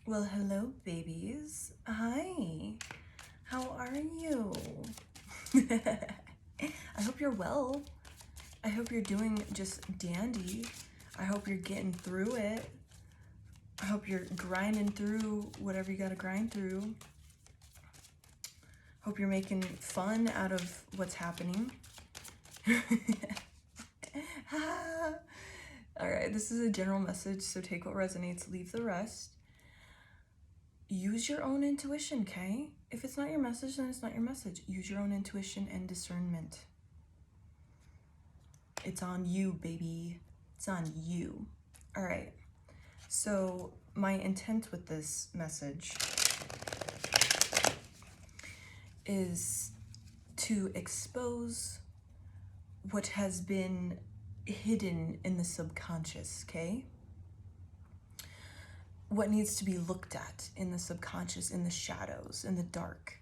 Well, hello, babies. Hi. How are you? I hope you're well. I hope you're doing just dandy. I hope you're getting through it. I hope you're grinding through whatever you gotta grind through. Hope you're making fun out of what's happening. All right, this is a general message, so take what resonates, leave the rest. Use your own intuition, okay? If it's not your message, then it's not your message. Use your own intuition and discernment. It's on you, baby. It's on you. All right. So my intent with this message is to expose what has been hidden in the subconscious, okay? What needs to be looked at in the subconscious, in the shadows, in the dark.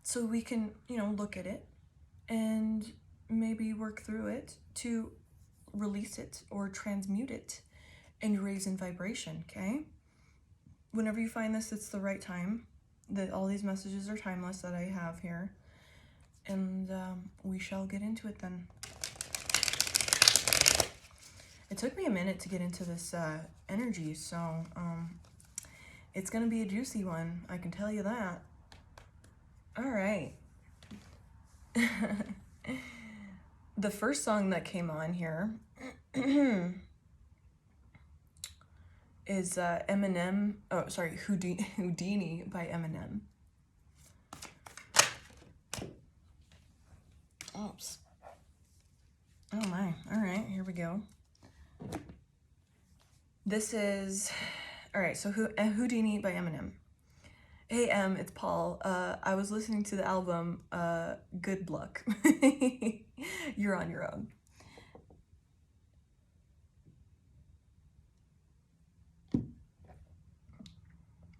So we can, look at it and maybe work through it to release it or transmute it and raise in vibration, okay? Whenever you find this, it's the right time. That all these messages are timeless that I have here. And we shall get into it then. It took me a minute to get into this energy, so it's gonna be a juicy one, I can tell you that. All right. The first song that came on here is Houdini by Eminem. Oops. Oh my, all right, here we go. This is, all right, so Houdini by Eminem. Hey, it's Paul. I was listening to the album, Good Luck. You're on your own.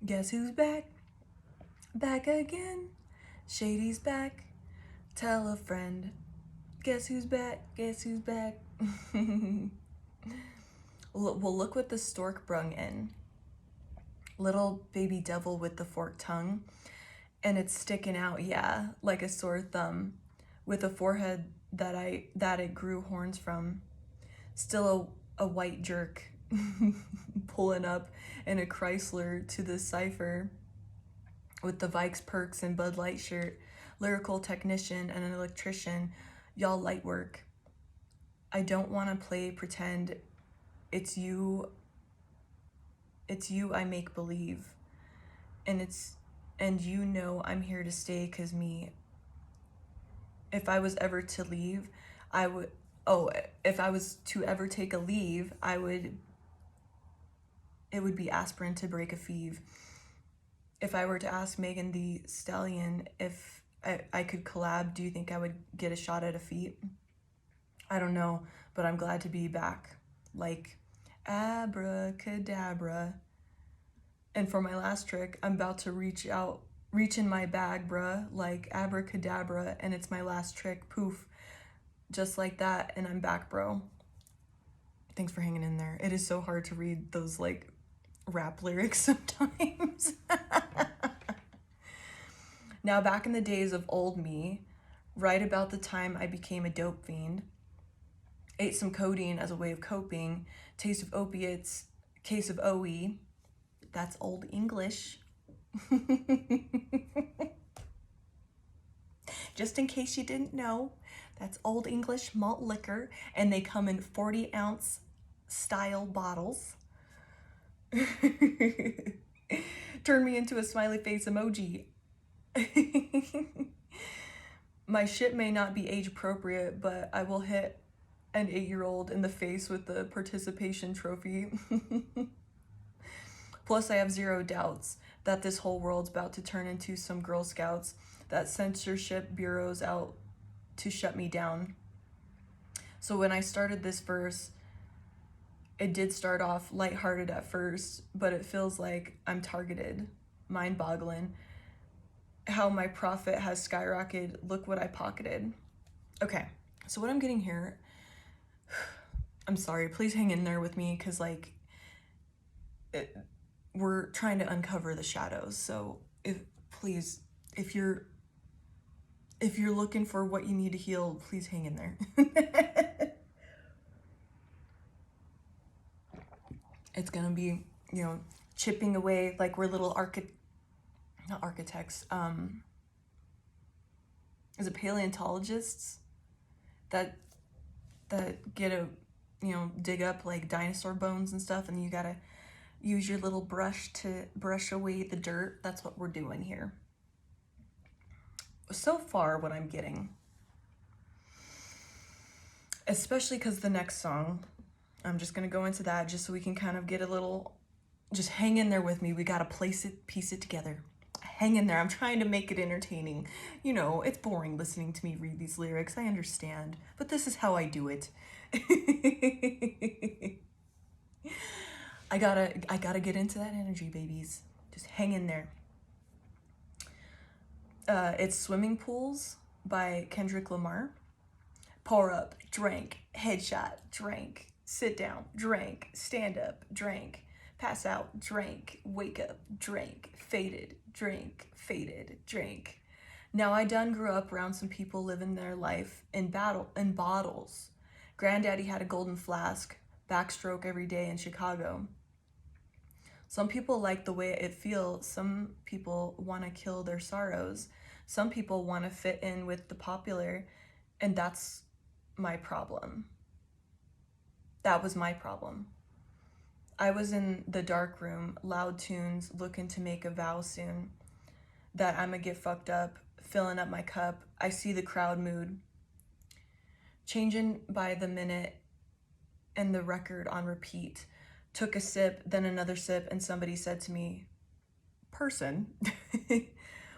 Guess who's back? Back again. Shady's back. Tell a friend. Guess who's back? Guess who's back? Well, look what the stork brung in. Little baby devil with the forked tongue. And it's sticking out, yeah, like a sore thumb. With a forehead that it grew horns from. Still a white jerk. Pulling up in a Chrysler to the cipher. With the Vikes perks and Bud Light shirt. Lyrical technician and an electrician. Y'all light work. I don't want to play pretend. It's you I make believe. And I'm here to stay, 'cause me, if I was ever to leave, if I was to ever take a leave, it would be aspirin to break a feeve. If I were to ask Megan Thee Stallion if I could collab, do you think I would get a shot at a feat? I don't know, but I'm glad to be back. Like, abracadabra. And for my last trick, I'm about to reach in my bag, bruh, like abracadabra, and it's my last trick, poof. Just like that, and I'm back, bro. Thanks for hanging in there. It is so hard to read those, like, rap lyrics sometimes. Now, back in the days of old me, right about the time I became a dope fiend, ate some codeine as a way of coping, taste of opiates, case of OE. That's Old English. Just in case you didn't know, that's Old English malt liquor, and they come in 40-ounce style bottles. Turn me into a smiley face emoji. My shit may not be age appropriate, but I will hit an 8-year-old in the face with the participation trophy. Plus, I have zero doubts that this whole world's about to turn into some Girl Scouts, that censorship bureau's out to shut me down. So when I started this verse, it did start off lighthearted at first, but it feels like I'm targeted. Mind-boggling. How my profit has skyrocketed. Look what I pocketed. Okay, so what I'm getting here, I'm sorry, please hang in there with me, because, like, we're trying to uncover the shadows. So please, if you're looking for what you need to heal, please hang in there. It's gonna be, chipping away like we're little not architects. Is it paleontologists that get a, dig up like dinosaur bones and stuff, and you gotta use your little brush to brush away the dirt. That's what we're doing here. So far, what I'm getting, especially because the next song, I'm just gonna go into that just so we can kind of get a little, just hang in there with me. We gotta piece it together. Hang in there. I'm trying to make it entertaining. It's boring listening to me read these lyrics. I understand, but this is how I do it. I gotta get into that energy, babies. Just hang in there. It's Swimming Pools by Kendrick Lamar. Pour up, drank, headshot, drank, sit down, drank, stand up, drank, pass out, drank, wake up, drank, faded, drank. Now I done grew up around some people living their life in bottles. Granddaddy had a golden flask, backstroke every day in Chicago. Some people like the way it feels. Some people want to kill their sorrows. Some people want to fit in with the popular, and that's my problem. That was my problem. I was in the dark room, loud tunes, looking to make a vow soon that I'ma get fucked up, filling up my cup. I see the crowd mood changing by the minute, and the record on repeat. Took a sip, then another sip, and somebody said to me, "Person,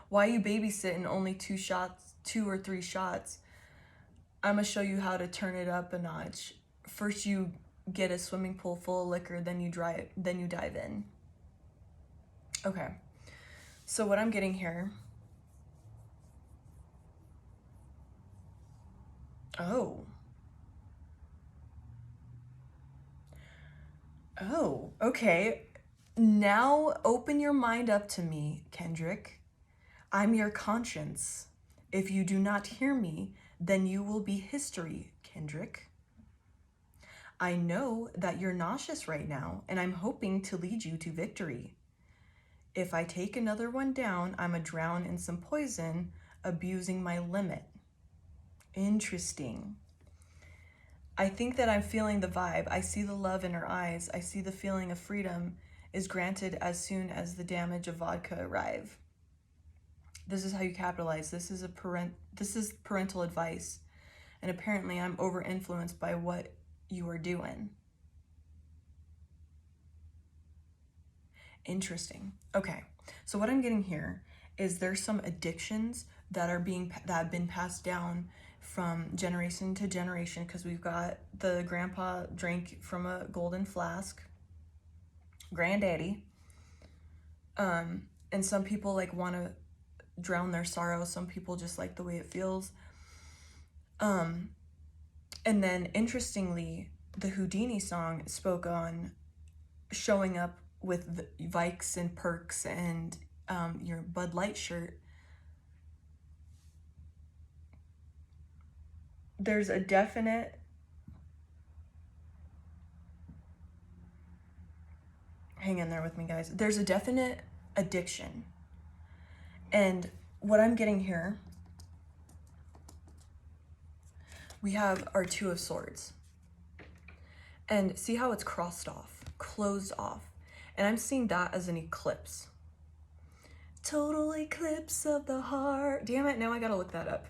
why you babysitting only 2 or 3 shots? I'ma show you how to turn it up a notch. First you get a swimming pool full of liquor, then you dive in." Okay, so what I'm getting here, okay. Now open your mind up to me, Kendrick. I'm your conscience. If you do not hear me, then you will be history, Kendrick. I know that you're nauseous right now, and I'm hoping to lead you to victory. If I take another one down, I'm a drown in some poison, abusing my limit. Interesting. I think that I'm feeling the vibe. I see the love in her eyes. I see the feeling of freedom is granted as soon as the damage of vodka arrive. This is how you capitalize. This is parental advice. And apparently I'm over influenced by what you are doing. Interesting. Okay. So what I'm getting here is there's some addictions that have been passed down from generation to generation, because we've got the grandpa drank from a golden flask, granddaddy, and some people like want to drown their sorrow. Some people just like the way it feels. And then interestingly, the Houdini song spoke on showing up with the Vikes and perks and your Bud Light shirt. There's a definite hang in there with me, guys. There's a definite addiction. And what I'm getting here, we have our 2 of Swords. And see how it's crossed off, closed off. And I'm seeing that as an eclipse. Total eclipse of the heart. Damn it, now I gotta look that up.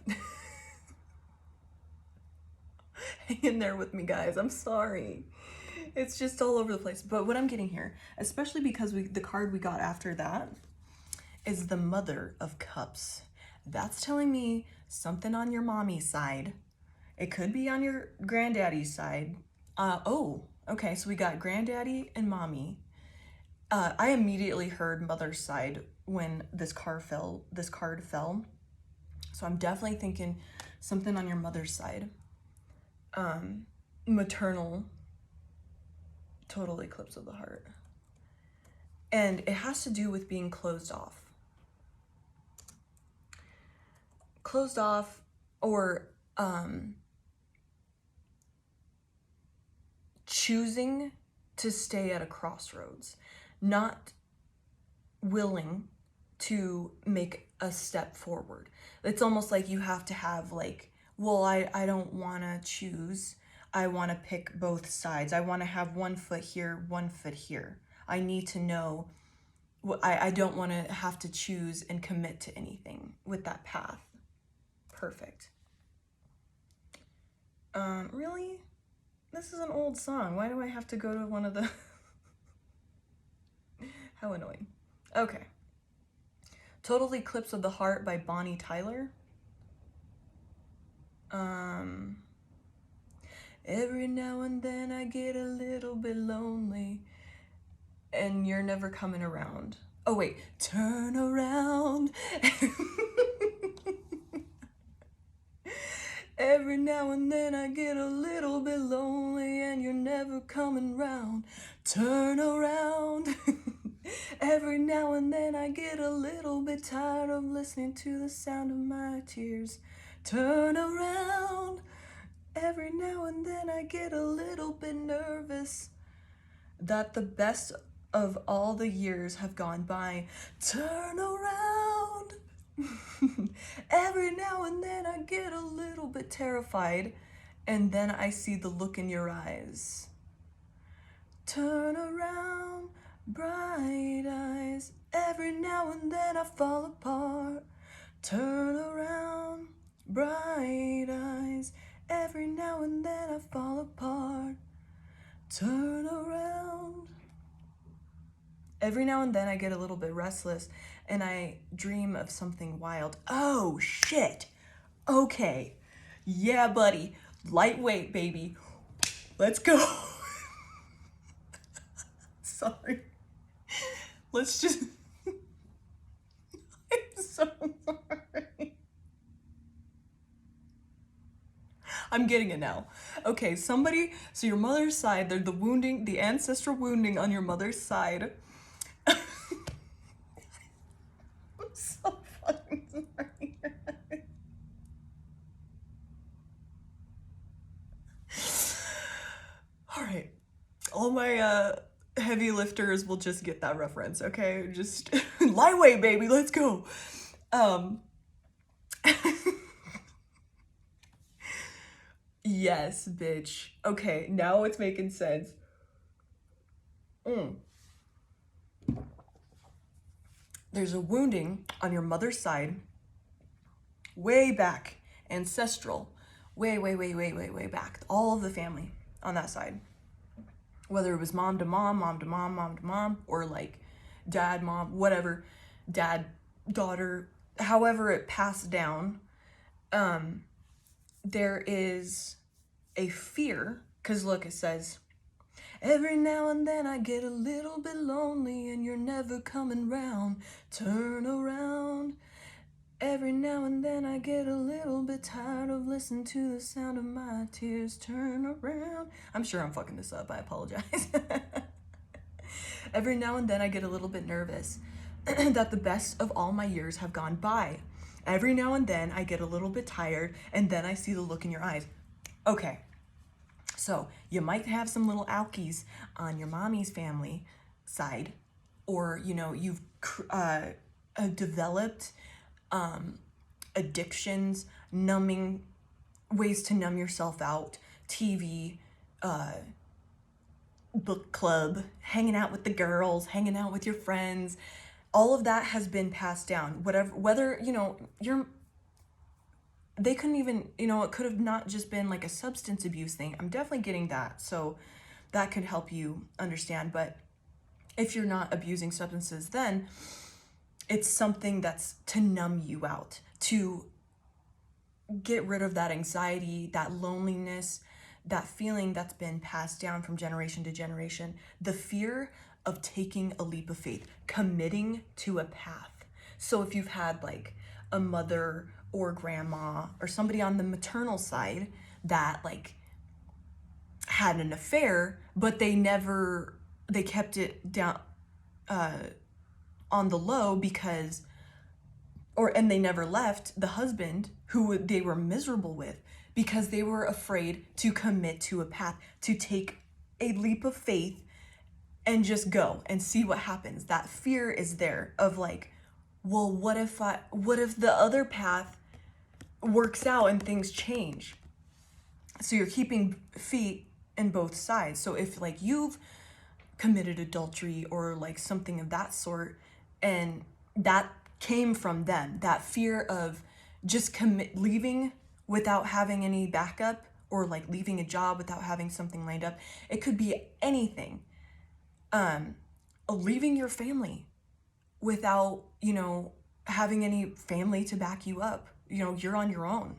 Hang in there with me, guys. I'm sorry. It's just all over the place. But what I'm getting here, especially because the card we got after that is the Mother of Cups. That's telling me something on your mommy's side. It could be on your granddaddy's side. Okay, so we got granddaddy and mommy. I immediately heard mother's side when this card fell. So I'm definitely thinking something on your mother's side. Maternal, total eclipse of the heart. And it has to do with being closed off. Closed off, or choosing to stay at a crossroads, not willing to make a step forward. It's almost like you have to have like, well, I don't want to choose. I want to pick both sides. I want to have 1 foot here, 1 foot here. I need to know. I don't want to have to choose and commit to anything with that path. Perfect. Really? This is an old song. Why do I have to go to one of the... How annoying. Okay. Total Eclipse of the Heart by Bonnie Tyler. Every now and then I get a little bit lonely and you're never coming around. Oh wait, turn around. Every now and then I get a little bit lonely and you're never coming round. Turn around. Every now and then I get a little bit tired of listening to the sound of my tears. Turn around. Every now and then I get a little bit nervous that the best of all the years have gone by. Turn around. Every now and then I get a little bit terrified, and then I see the look in your eyes. Turn around, bright eyes. Every now and then I fall apart. Turn around, bright eyes. Every now and then I fall apart. Turn around. Every now and then I get a little bit restless and I dream of something wild. Oh, shit. Okay. Yeah, buddy. Lightweight, baby. Let's go. Sorry. Let's just... I'm so sorry. I'm getting it now. Okay, somebody... So your mother's side, they're the wounding, the ancestral wounding on your mother's side. I'm so fucking sorry. All right. All my heavy lifters will just get that reference, okay? Just lightweight, baby, let's go. Yes, bitch. Okay, now it's making sense. There's a wounding on your mother's side, way back, ancestral, way back. All of the family on that side. Whether it was mom to mom, mom to mom, mom to mom, or like dad, mom, whatever, dad, daughter, however it passed down, there is a fear, because look, it says, every now and then I get a little bit lonely and you're never coming round. Turn around. Every now and then I get a little bit tired of listening to the sound of my tears. Turn around. I'm sure I'm fucking this up. I apologize. Every now and then I get a little bit nervous that the best of all my years have gone by. Every now and then I get a little bit tired and then I see the look in your eyes. Okay. So you might have some little alkies on your mommy's family side, or, you know, you've developed addictions, numbing, ways to numb yourself out, TV, book club, hanging out with the girls, hanging out with your friends. All of that has been passed down. Whether, you know, they couldn't even, you know, it could have not just been like a substance abuse thing. I'm definitely getting that. So that could help you understand. But if you're not abusing substances, then it's something that's to numb you out, to get rid of that anxiety, that loneliness, that feeling that's been passed down from generation to generation, the fear of taking a leap of faith, committing to a path. So if you've had like a mother or grandma or somebody on the maternal side that like had an affair, but they kept it down, on the low because, and they never left the husband who they were miserable with because they were afraid to commit to a path, to take a leap of faith and just go and see what happens. That fear is there of like, well, what if the other path works out and things change? So you're keeping feet in both sides. So if like you've committed adultery or like something of that sort, and that came from them, that fear of just leaving without having any backup, or like leaving a job without having something lined up. It could be anything. Leaving your family without, having any family to back you up. You're on your own.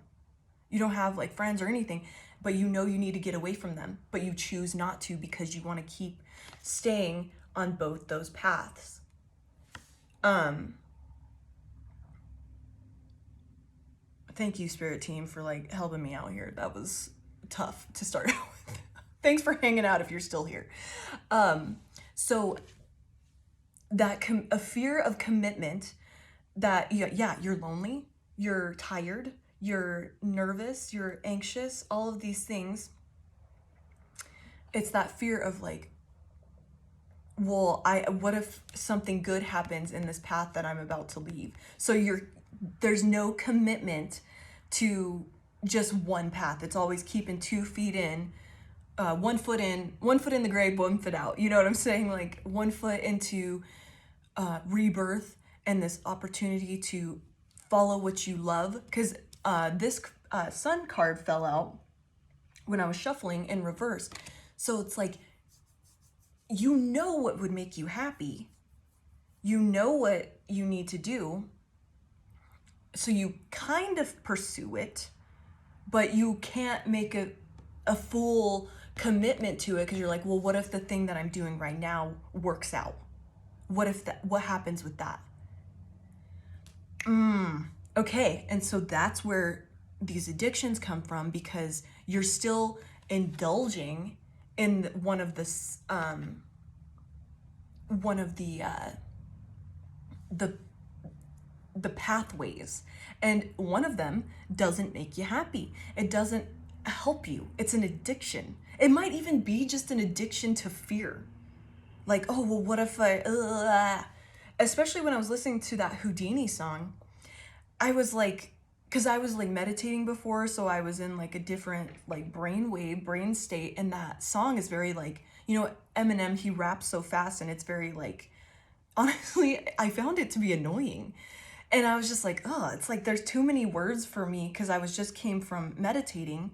You don't have like friends or anything, but you need to get away from them, but you choose not to because you want to keep staying on both those paths. Thank you, Spirit Team, for like helping me out here. That was tough to start out with. Thanks for hanging out if you're still here. So that a fear of commitment, that you're lonely, you're tired, you're nervous, you're anxious, all of these things. It's that fear of like, well, what if something good happens in this path that I'm about to leave? So there's no commitment to just one path. It's always keeping 2 feet in, 1 foot in the grave, 1 foot out. You know what I'm saying? Like 1 foot into rebirth and this opportunity to follow what you love. Because this sun card fell out when I was shuffling in reverse. So it's like, what would make you happy. What you need to do. So you kind of pursue it, but you can't make a full commitment to it because you're like, well, what if the thing that I'm doing right now works out? What happens with that? Okay, and so that's where these addictions come from, because you're still indulging in one of the pathways, and one of them doesn't make you happy. It doesn't help you. It's an addiction. It might even be just an addiction to fear. Like, oh, well, what if especially when I was listening to that Houdini song, I was like, because I was like meditating before, so I was in like a different like brain state, and that song is very like, Eminem, he raps so fast, and it's very like, honestly, I found it to be annoying. And I was just like, oh, it's like there's too many words for me, because I came from meditating,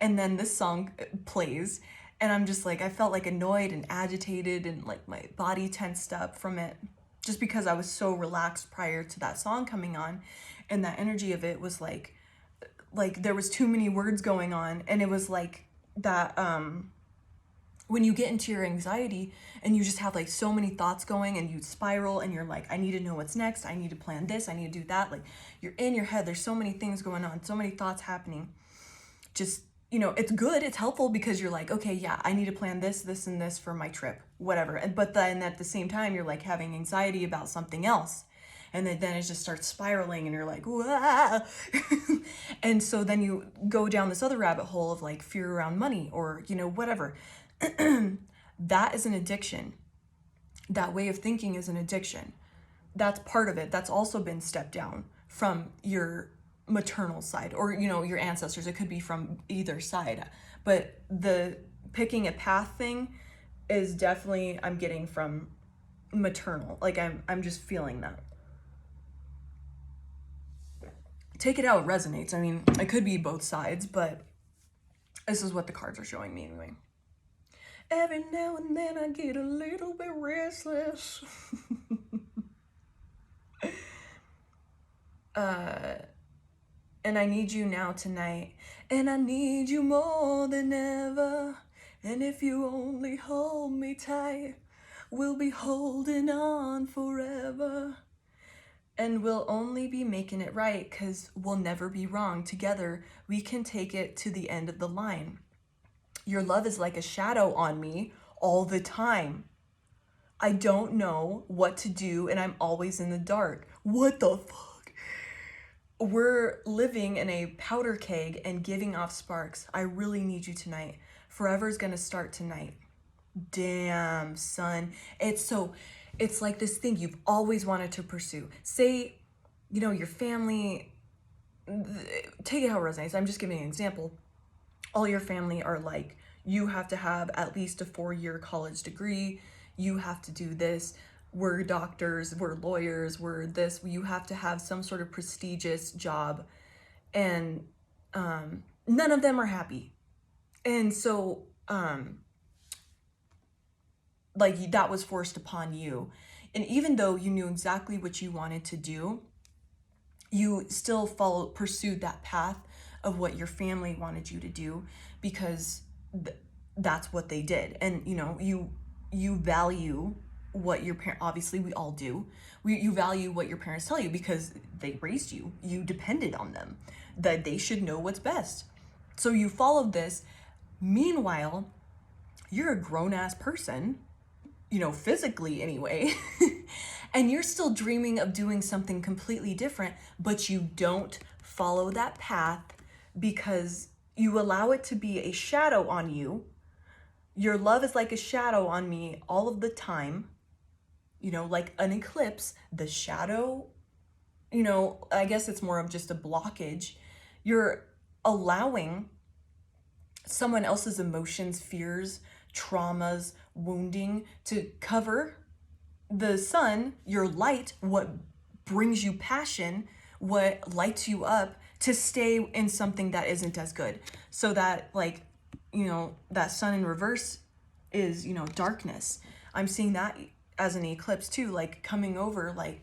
and then this song plays, and I'm just like, I felt like annoyed and agitated, and like my body tensed up from it, just because I was so relaxed prior to that song coming on, and that energy of it was like there was too many words going on, and it was like that when you get into your anxiety and you just have like so many thoughts going, and you spiral, and you're like, I need to know what's next, I need to plan this, I need to do that, like you're in your head, there's so many things going on, so many thoughts happening. Just, it's good, it's helpful, because you're like, okay, yeah, I need to plan this, and this for my trip, whatever. But then at the same time, you're like having anxiety about something else, and then it just starts spiraling, and you're like, wow. And so then you go down this other rabbit hole of like fear around money, or whatever. That is an addiction. That way of thinking is an addiction. That's part of it. That's also been stepped down from your maternal side, or your ancestors. It could be from either side, but the picking a path thing is definitely, I'm getting from maternal. Like I'm just feeling that. Take it how it resonates. I mean, it could be both sides, but this is what the cards are showing me anyway. Every now and then I get a little bit restless. And I need you now tonight, and I need you more than ever. And if you only hold me tight, we'll be holding on forever. And we'll only be making it right, 'cause we'll never be wrong. Together, we can take it to the end of the line. Your love is like a shadow on me all the time. I don't know what to do and I'm always in the dark. What the fuck? We're living in a powder keg and giving off sparks. I really need you tonight. Forever's gonna start tonight. Damn, son. It's like this thing you've always wanted to pursue. Say, your family, take it how it resonates. I'm just giving an example. All your family are like, you have to have at least a 4-year college degree. You have to do this. We're doctors, we're lawyers, we're this. You have to have some sort of prestigious job. And none of them are happy. And so, like, that was forced upon you. And even though you knew exactly what you wanted to do, you still pursued that path of what your family wanted you to do, because that's what they did. And you value what your parent, obviously we all do, you value what your parents tell you because they raised you, you depended on them, that they should know what's best. So you followed this. Meanwhile, you're a grown-ass person, physically anyway, and you're still dreaming of doing something completely different, but you don't follow that path because you allow it to be a shadow on you. Your love is like a shadow on me all of the time, like an eclipse. The shadow, I guess it's more of just a blockage. You're allowing someone else's emotions, fears, traumas, wounding to cover the sun, your light, what brings you passion, what lights you up, to stay in something that isn't as good. So that, like, that sun in reverse is, darkness. I'm seeing that as an eclipse too, like coming over, like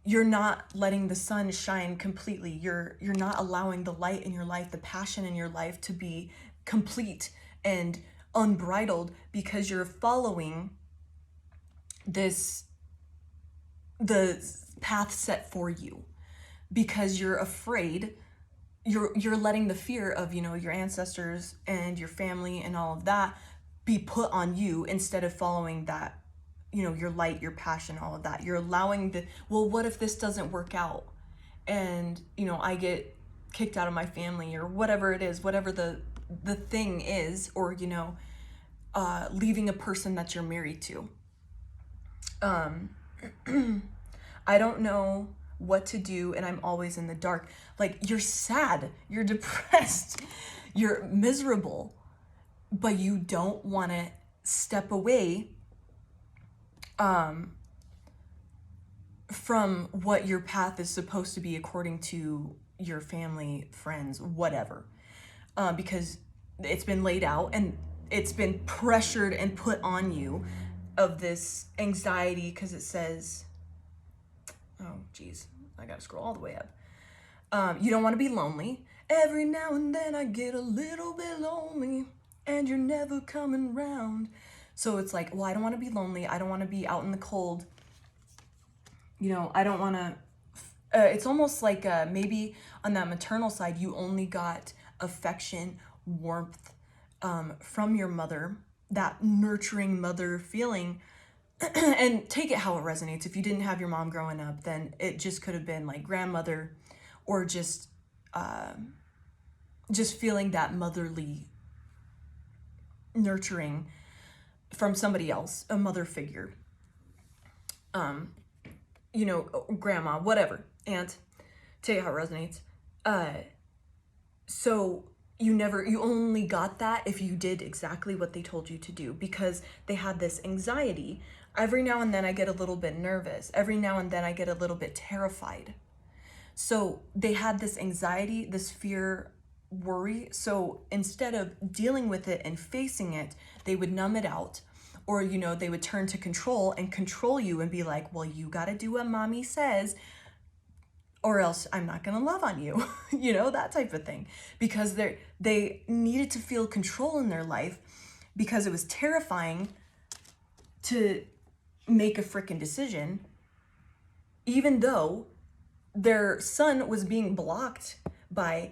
you're not letting the sun shine completely. You're not allowing the light in your life, the passion in your life, to be complete and unbridled, because you're following the path set for you, because you're afraid. You're letting the fear of your ancestors and your family and all of that be put on you, instead of following that, your light, your passion, all of that. You're allowing well, what if this doesn't work out, and I get kicked out of my family, or whatever it is, whatever the thing is, or leaving a person that you're married to. I don't know what to do and I'm always in the dark. Like, you're sad, you're depressed, you're miserable, but you don't want to step away from what your path is supposed to be according to your family, friends, whatever, because it's been laid out and it's been pressured and put on you, of this anxiety, because it says, oh geez, I gotta scroll all the way up. You don't want to be lonely. Every now and then I get a little bit lonely and you're never coming round. So it's like, well, I don't want to be lonely. I don't want to be out in the cold. I don't want to, it's almost like maybe on that maternal side, you only got affection, warmth from your mother, that nurturing mother feeling. And take it how it resonates. If you didn't have your mom growing up, then it just could have been like grandmother, or just feeling that motherly nurturing from somebody else, a mother figure, grandma, whatever, aunt, take it how it resonates. So you only got that if you did exactly what they told you to do, because they had this anxiety. Every now and then I get a little bit nervous. Every now and then I get a little bit terrified. So they had this anxiety, this fear, worry. So instead of dealing with it and facing it, they would numb it out, or, they would turn to control and control you and be like, well, you got to do what mommy says, or else I'm not going to love on you, that type of thing. Because they needed to feel control in their life, because it was terrifying to make a freaking decision, even though their son was being blocked by,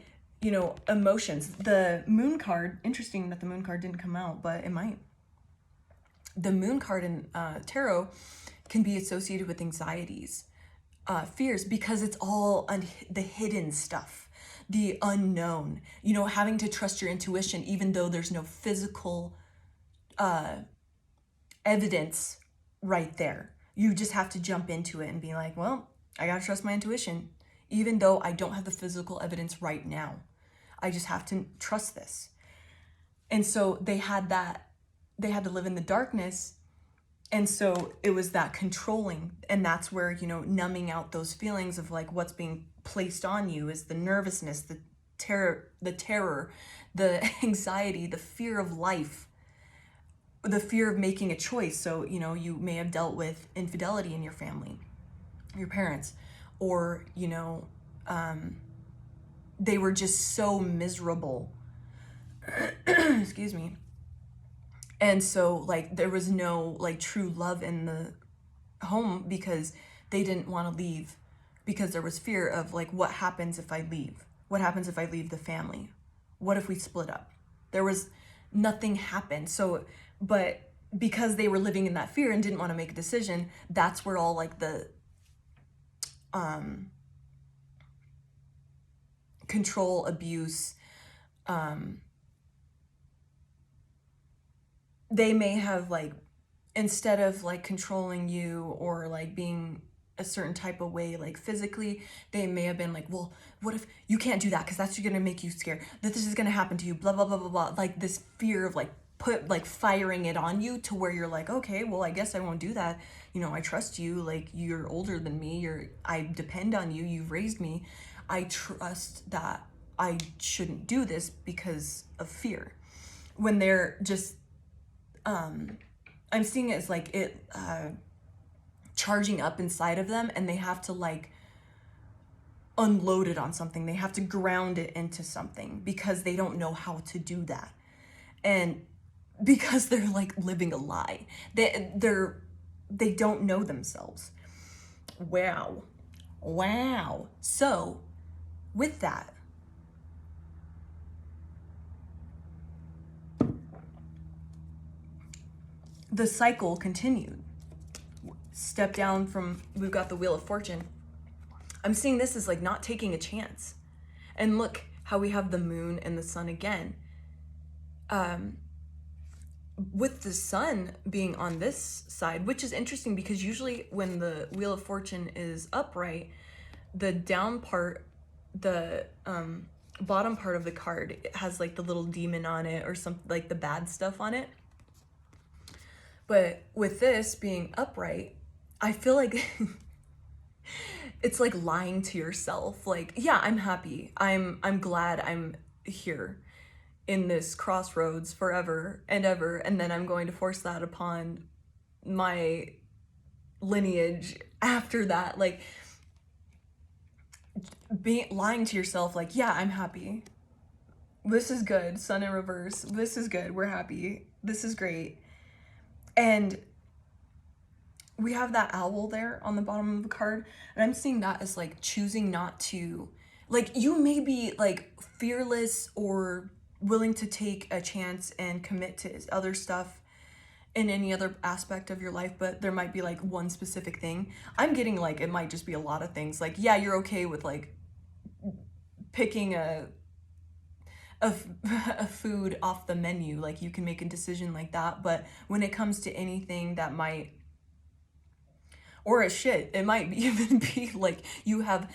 emotions. The moon card, interesting that the moon card didn't come out, but it might. the moon card in tarot can be associated with anxieties, fears, because it's all the hidden stuff, the unknown, you know, having to trust your intuition, even though there's no physical evidence right there. You just have to jump into it and be like, well, I gotta trust my intuition, even though I don't have the physical evidence right now. I just have to trust this. And so they had to live in the darkness. And so it was that controlling, and that's where, you know, numbing out those feelings of like what's being placed on you is the nervousness, the terror, the anxiety, the fear of life, the fear of making a choice. So, you know, you may have dealt with infidelity in your family, your parents, or, you know, they were just so miserable. Excuse me. And so, like, there was no, like, true love in the home because they didn't want to leave, because there was fear of, like, what happens if I leave? What happens if I leave the family? What if we split up? There was nothing happened. So, but because they were living in that fear and didn't want to make a decision, that's where all, like, the control, abuse, they may have, like, instead of like controlling you or like being a certain type of way, like physically, they may have been like, well, what if you can't do that because that's gonna make you scared, that this is gonna happen to you, blah blah blah blah blah, like this fear of like firing it on you to where you're like, okay, well, I guess I won't do that. You know, I trust you, like, you're older than me, I depend on you, you've raised me, I trust that I shouldn't do this because of fear. When they're just I'm seeing it as like it charging up inside of them, and they have to like unload it on something. They have to ground it into something because they don't know how to do that. And because they're like living a lie. They don't know themselves. Wow. So, with that, the cycle continued. Step down from, we've got the Wheel of Fortune. I'm seeing this as like not taking a chance. And look how we have the moon and the sun again. With the sun being on this side, which is interesting because usually when the Wheel of Fortune is upright, the down part, the bottom part of the card has like the little demon on it or something, like the bad stuff on it. But with this being upright, I feel like it's like lying to yourself. Like, yeah, I'm happy. I'm glad I'm here in this crossroads forever and ever, and then I'm going to force that upon my lineage after that. Like, lying to yourself, like, yeah, I'm happy. This is good. Sun in reverse. This is good. We're happy. This is great. And we have that owl there on the bottom of the card, and I'm seeing that as like choosing not to, like, you may be like fearless or willing to take a chance and commit to other stuff in any other aspect of your life, but there might be like one specific thing. I'm getting like it might just be a lot of things. Like, yeah, you're okay with like picking a food off the menu, like you can make a decision like that, but when it comes to anything that might, or a shit, it might even be like you have,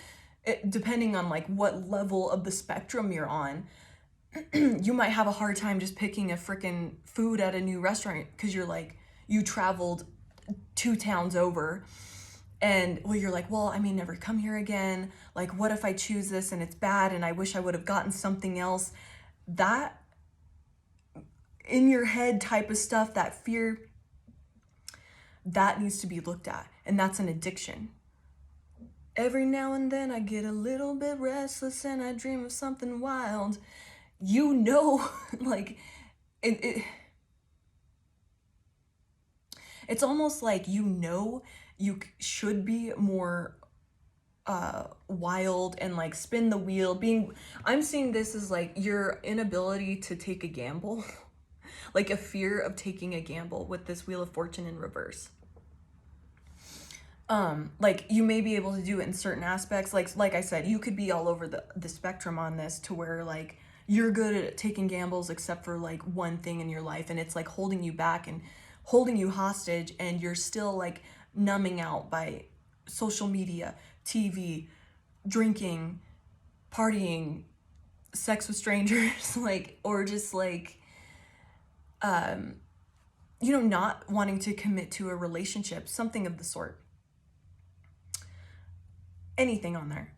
depending on like what level of the spectrum you're on, you might have a hard time just picking a freaking food at a new restaurant because you're like, you traveled 2 towns over, and well, you're like, well, I may never come here again. Like, what if I choose this and it's bad and I wish I would have gotten something else? That in your head type of stuff, that fear, that needs to be looked at, and that's an addiction. Every now and then I get a little bit restless and I dream of something wild. You know, like, it's almost like, you know, you should be more wild and like spin the wheel. I'm seeing this as like your inability to take a gamble. like a fear of taking a gamble with this Wheel of Fortune in reverse. Like you may be able to do it in certain aspects. Like I said, you could be all over the spectrum on this, to where like you're good at taking gambles except for like one thing in your life, and it's like holding you back and holding you hostage, and you're still like numbing out by social media, TV, drinking, partying, sex with strangers, like, or just like not wanting to commit to a relationship, something of the sort. Anything on there.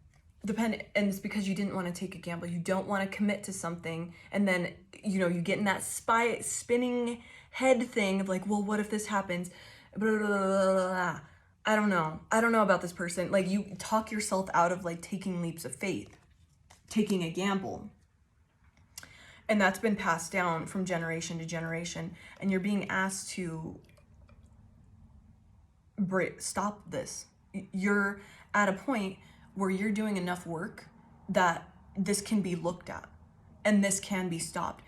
And it's because you didn't want to take a gamble. You don't want to commit to something, and then you get in that spinning head thing of like, well, what if this happens? Blah, blah, blah, blah. I don't know about this person. Like, you talk yourself out of like taking leaps of faith, taking a gamble. And that's been passed down from generation to generation, and you're being asked to stop this. You're at a point where you're doing enough work that this can be looked at and this can be stopped.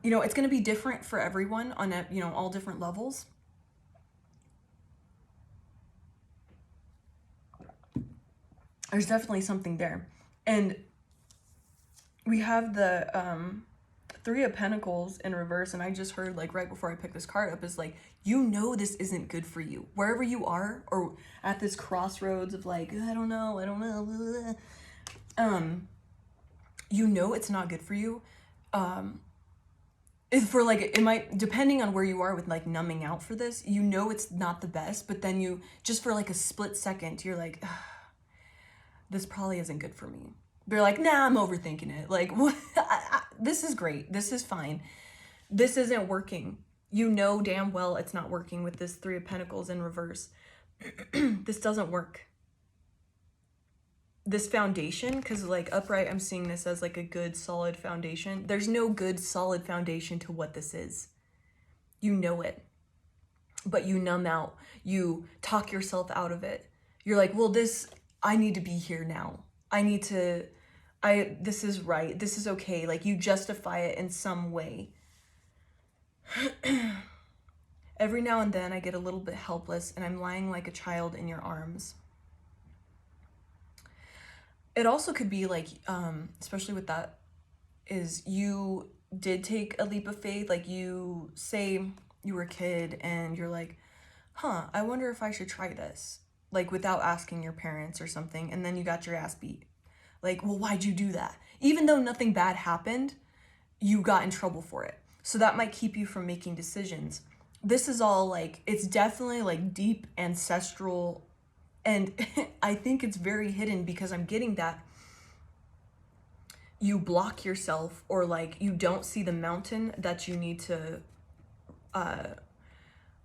It's going to be different for everyone on all different levels. There's definitely something there. And we have the Three of Pentacles in reverse, and I just heard, like, right before I picked this card up, is like, this isn't good for you. Wherever you are, or at this crossroads of like, I don't know, it's not good for you. For like, it might, depending on where you are with like numbing out for this, it's not the best, but then you, just for like a split second, you're like, this probably isn't good for me. They're like, nah, I'm overthinking it. Like, what? This is great. This is fine. This isn't working. Damn well it's not working with this Three of Pentacles in reverse. This doesn't work. This foundation, because like upright, I'm seeing this as like a good solid foundation. There's no good solid foundation to what this is. It. But you numb out. You talk yourself out of it. You're like, well, I need to be here now. This is right. This is okay. Like, you justify it in some way. Every now and then I get a little bit helpless, and I'm lying like a child in your arms. It also could be like, especially with that, is you did take a leap of faith. Like, you say you were a kid and you're like, I wonder if I should try this. Like, without asking your parents or something, and then you got your ass beat. Like, well, why'd you do that? Even though nothing bad happened, you got in trouble for it. So that might keep you from making decisions. This is all like, it's definitely like deep ancestral, and I think it's very hidden, because I'm getting that you block yourself, or like you don't see the mountain that you need to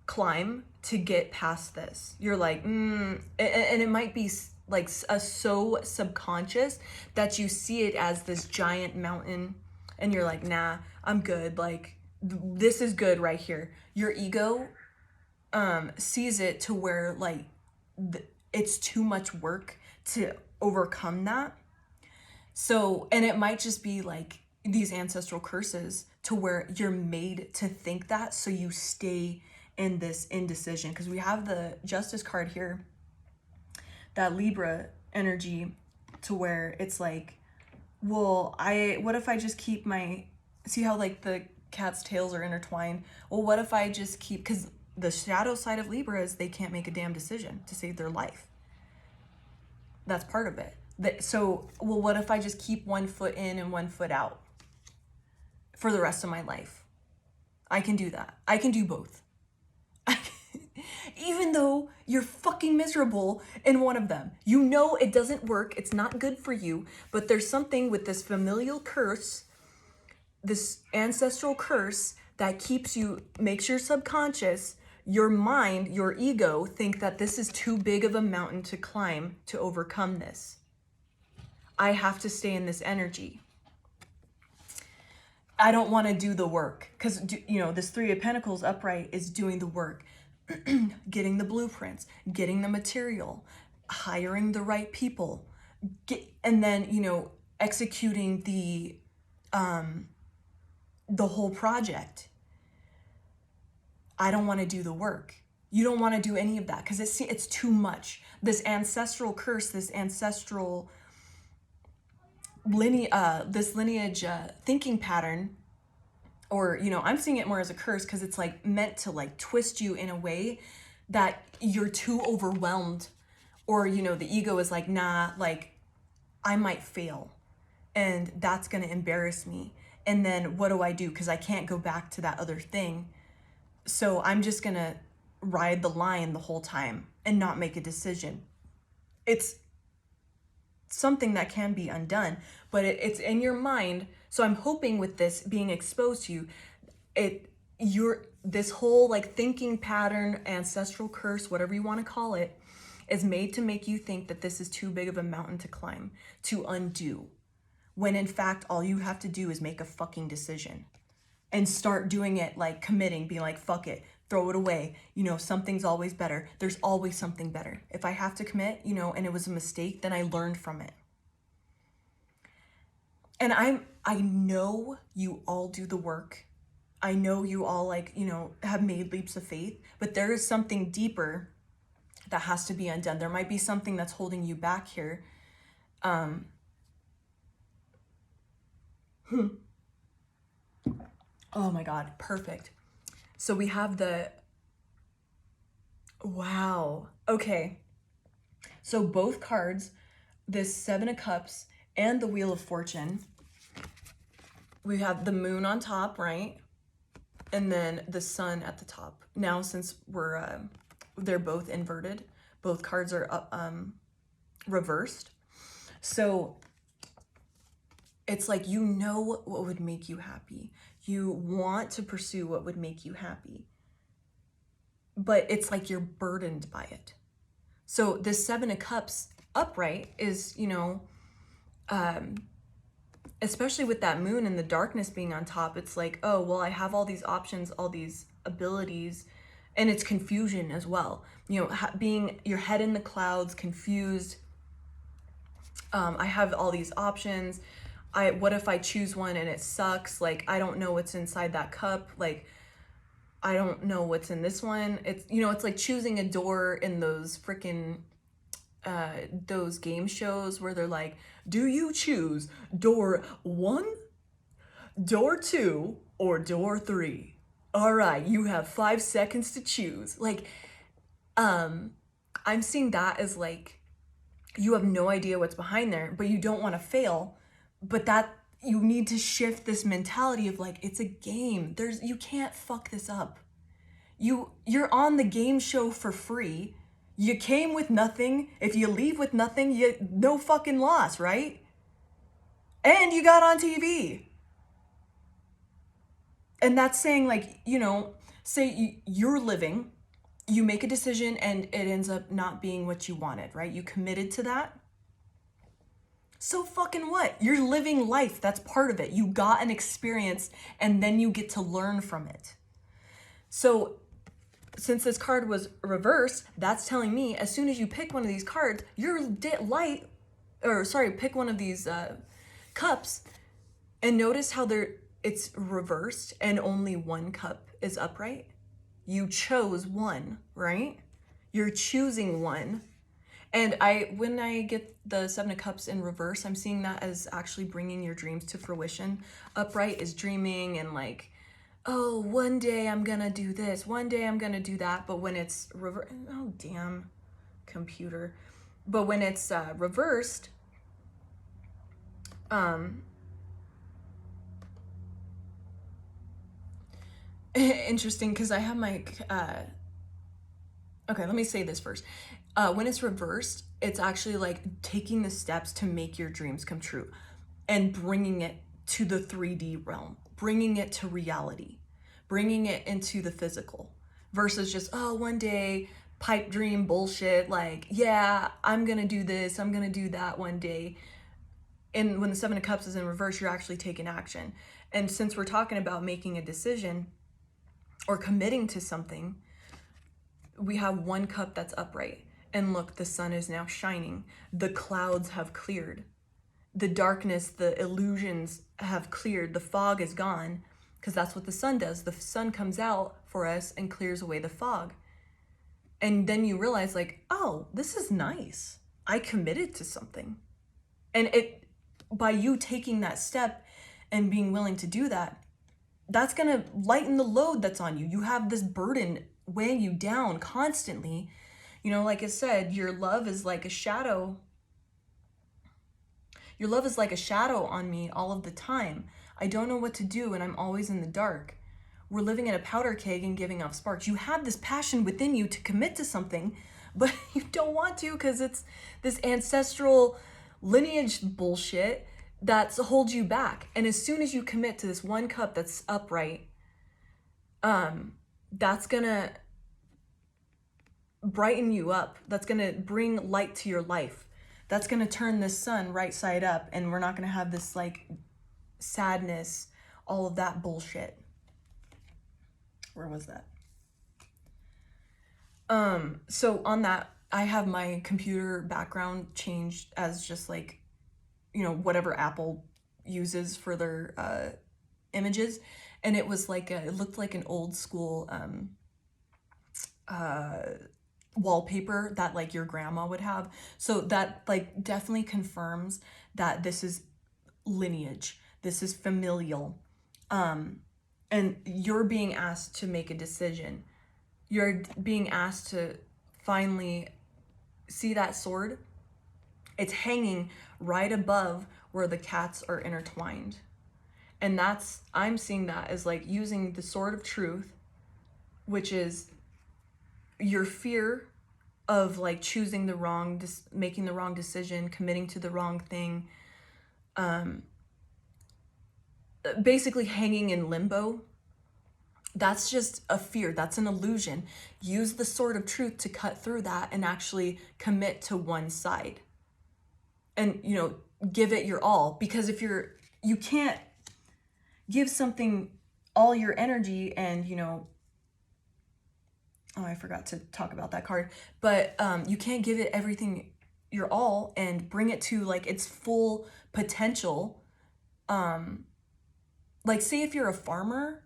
climb to get past this. You're like, and it might be like so subconscious that you see it as this giant mountain, and you're like, nah, I'm good. Like, this is good right here. Your ego sees it to where like it's too much work to overcome that. So, and it might just be like these ancestral curses to where you're made to think that, so you stay in this indecision. Because we have the Justice card here, that Libra energy, to where it's like, well, what if I just keep see how like the cat's tails are intertwined? Well, what if I just keep, because the shadow side of Libra is they can't make a damn decision to save their life. That's part of it. So, well, what if I just keep one foot in and one foot out for the rest of my life? I can do that. I can do both. Even though you're fucking miserable in one of them. It doesn't work. It's not good for you. But there's something with this familial curse, this ancestral curse, that makes your subconscious, your mind, your ego think that this is too big of a mountain to climb to overcome this. I have to stay in this energy. I don't want to do the work, because this Three of Pentacles upright is doing the work. Getting the blueprints, getting the material, hiring the right people, and then executing the whole project. I don't want to do the work. You don't want to do any of that because it's too much. This ancestral curse, this ancestral lineage thinking pattern, or, you know, I'm seeing it more as a curse because it's like meant to like twist you in a way that you're too overwhelmed, or, you know, the ego is like, nah, like I might fail and that's going to embarrass me. And then what do I do? Because I can't go back to that other thing. So I'm just going to ride the line the whole time and not make a decision. It's something that can be undone, but it's in your mind. So I'm hoping with this being exposed to you, this whole like thinking pattern, ancestral curse, whatever you want to call it, is made to make you think that this is too big of a mountain to climb, to undo. When in fact, all you have to do is make a fucking decision and start doing it, like committing, being like, fuck it, throw it away. You know, something's always better. There's always something better. If I have to commit, you know, and it was a mistake, then I learned from it. And I know you all do the work. I know you all, like, you know, have made leaps of faith, but there is something deeper that has to be undone. There might be something that's holding you back here. Oh my God, perfect. So we have wow. Okay. So both cards, this Seven of Cups and the Wheel of Fortune, we have the moon on top, right? And then the sun at the top. Now, since they're both inverted, both cards are reversed. So it's like, you know what would make you happy. You want to pursue what would make you happy. But it's like you're burdened by it. So this Seven of Cups upright is, you know, especially with that moon and the darkness being on top, it's like, oh, well, I have all these options, all these abilities, and it's confusion as well. You know, being your head in the clouds, confused. I have all these options. What if I choose one and it sucks? Like, I don't know what's inside that cup. Like, I don't know what's in this one. It's, you know, it's like choosing a door in those freaking those game shows where they're like, do you choose door 1, door 2, or door 3? All right, you have 5 seconds to choose. Like, I'm seeing that as like, you have no idea what's behind there, but you don't want to fail. But that, you need to shift this mentality of like, it's a game. You can't fuck this up. You're on the game show for free. You came with nothing. If you leave with nothing, no fucking loss, right? And you got on TV. And that's saying, like, you know, say you're living, you make a decision and it ends up not being what you wanted, right? You committed to that. So fucking what? You're living life. That's part of it. You got an experience and then you get to learn from it. So since this card was reversed, that's telling me as soon as you pick one of these cards, pick one of these cups, and notice how it's reversed and only one cup is upright. You chose one, right? You're choosing one. And when I get the Seven of Cups in reverse, I'm seeing that as actually bringing your dreams to fruition. Upright is dreaming and like, oh, one day I'm gonna do this, one day I'm gonna do that. But when it's oh damn, computer. But when it's reversed, interesting, because I have my okay, let me say this first. When it's reversed, it's actually like taking the steps to make your dreams come true and bringing it to the 3D realm, bringing it to reality, bringing it into the physical, versus just, oh, one day, pipe dream bullshit, like, yeah, I'm gonna do this, I'm gonna do that one day. And when the Seven of Cups is in reverse, you're actually taking action. And since we're talking about making a decision or committing to something, we have one cup that's upright. And look, the sun is now shining. The clouds have cleared. The darkness, the illusions have cleared. The fog is gone, because that's what the sun does. The sun comes out, for us and clears away the fog. And then you realize, like, oh, this is nice. I committed to something. And by you taking that step and being willing to do that, that's going to lighten the load that's on you. You have this burden weighing you down constantly. You know, like I said, your love is like a shadow. Your love is like a shadow on me all of the time. I don't know what to do, and I'm always in the dark. We're living in a powder keg and giving off sparks. You have this passion within you to commit to something, but you don't want to because it's this ancestral lineage bullshit that's holds you back. And as soon as you commit to this one cup that's upright, that's gonna brighten you up. That's gonna bring light to your life. That's gonna turn this sun right side up, and we're not gonna have this like sadness, all of that bullshit. Where was that? So on that, I have my computer background changed as just like, you know, whatever Apple uses for their images. And it was like, it looked like an old school wallpaper that like your grandma would have. So that like definitely confirms that this is lineage. This is familial. And you're being asked to make a decision. You're being asked to finally see that sword. It's hanging right above where the cats are intertwined. And I'm seeing that as like using the sword of truth, which is your fear of like choosing the wrong, making the wrong decision, committing to the wrong thing, basically hanging in limbo. That's just a fear. That's an illusion. Use the sword of truth to cut through that and actually commit to one side. And, you know, give it your all. Because if you can't give something all your energy and, you know, oh, I forgot to talk about that card. But you can't give it everything your all and bring it to like its full potential. Like say if you're a farmer,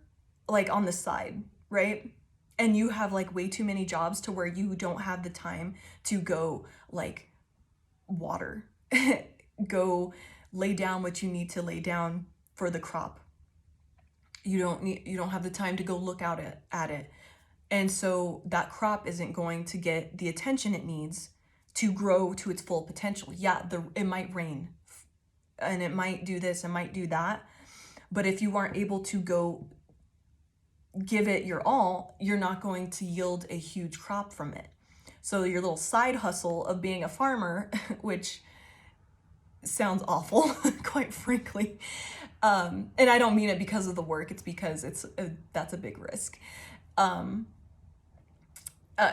like on the side, right? And you have like way too many jobs to where you don't have the time to go like water, go lay down what you need to lay down for the crop. You don't have the time to go look out at it. And so that crop isn't going to get the attention it needs to grow to its full potential. Yeah, it might rain and it might do this, it might do that. But if you aren't able to go give it your all, you're not going to yield a huge crop from it. So your little side hustle of being a farmer, which sounds awful, quite frankly. And I don't mean it because of the work, it's because that's a big risk.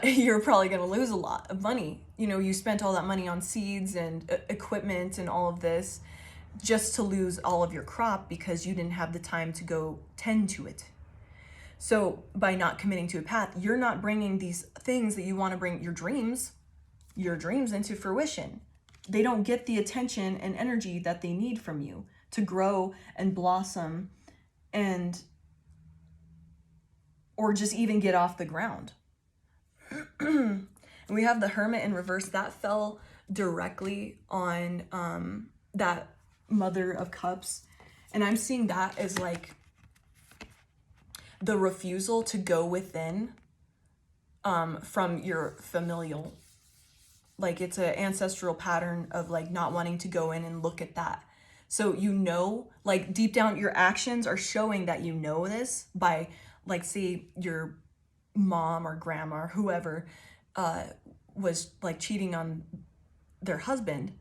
You're probably going to lose a lot of money. You know, you spent all that money on seeds and equipment and all of this just to lose all of your crop because you didn't have the time to go tend to it. So by not committing to a path, you're not bringing these things that you want to bring, your dreams into fruition. They don't get the attention and energy that they need from you to grow and blossom or just even get off the ground. And we have the Hermit in reverse. That fell directly on that Mother of Cups. And I'm seeing that as like the refusal to go within from your familial. Like it's an ancestral pattern of like not wanting to go in and look at that. So you know, like deep down, your actions are showing that you know this by like, say your mom or grandma or whoever was like cheating on their husband,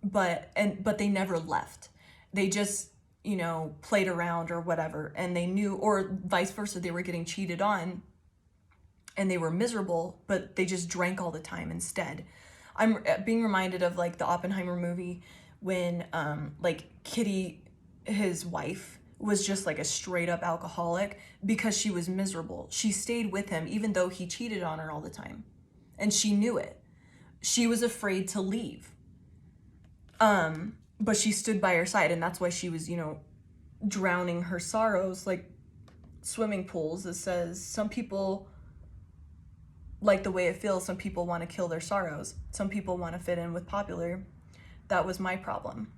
but they never left. They just, you know, played around or whatever, and they knew, or vice versa, they were getting cheated on and they were miserable, but they just drank all the time instead. I'm being reminded of like the Oppenheimer movie when like Kitty, his wife, was just like a straight up alcoholic because she was miserable. She stayed with him even though he cheated on her all the time. And she knew it. She was afraid to leave. But she stood by her side, and that's why she was, you know, drowning her sorrows, like swimming pools. It says some people like the way it feels. Some people want to kill their sorrows. Some people want to fit in with popular. That was my problem.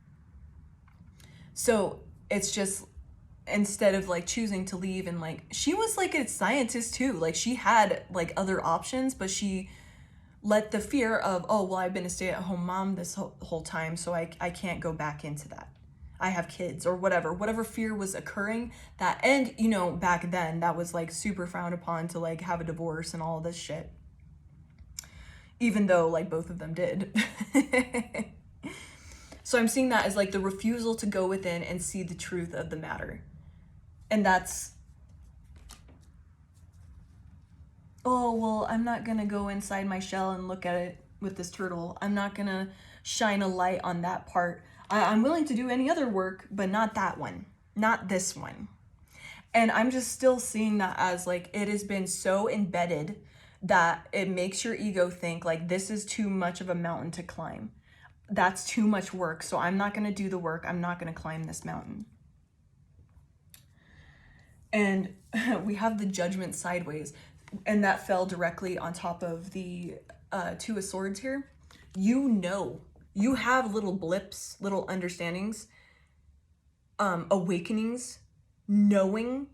So it's just, instead of like choosing to leave, and like she was like a scientist too, like she had like other options, but she let the fear of, oh well, I've been a stay-at-home mom this whole time, so I can't go back into that, I have kids, or whatever fear was occurring, that, and you know, back then that was like super frowned upon to like have a divorce and all this shit, even though like both of them did. So I'm seeing that as like the refusal to go within and see the truth of the matter. And that's, oh, well, I'm not gonna go inside my shell and look at it with this turtle. I'm not gonna shine a light on that part. I'm willing to do any other work, but not that one, not this one. And I'm just still seeing that as like, it has been so embedded that it makes your ego think like, this is too much of a mountain to climb. That's too much work, so I'm not gonna do the work. I'm not gonna climb this mountain. And we have the Judgment sideways, and that fell directly on top of the Two of Swords here. You know, you have little blips, little understandings, awakenings, knowing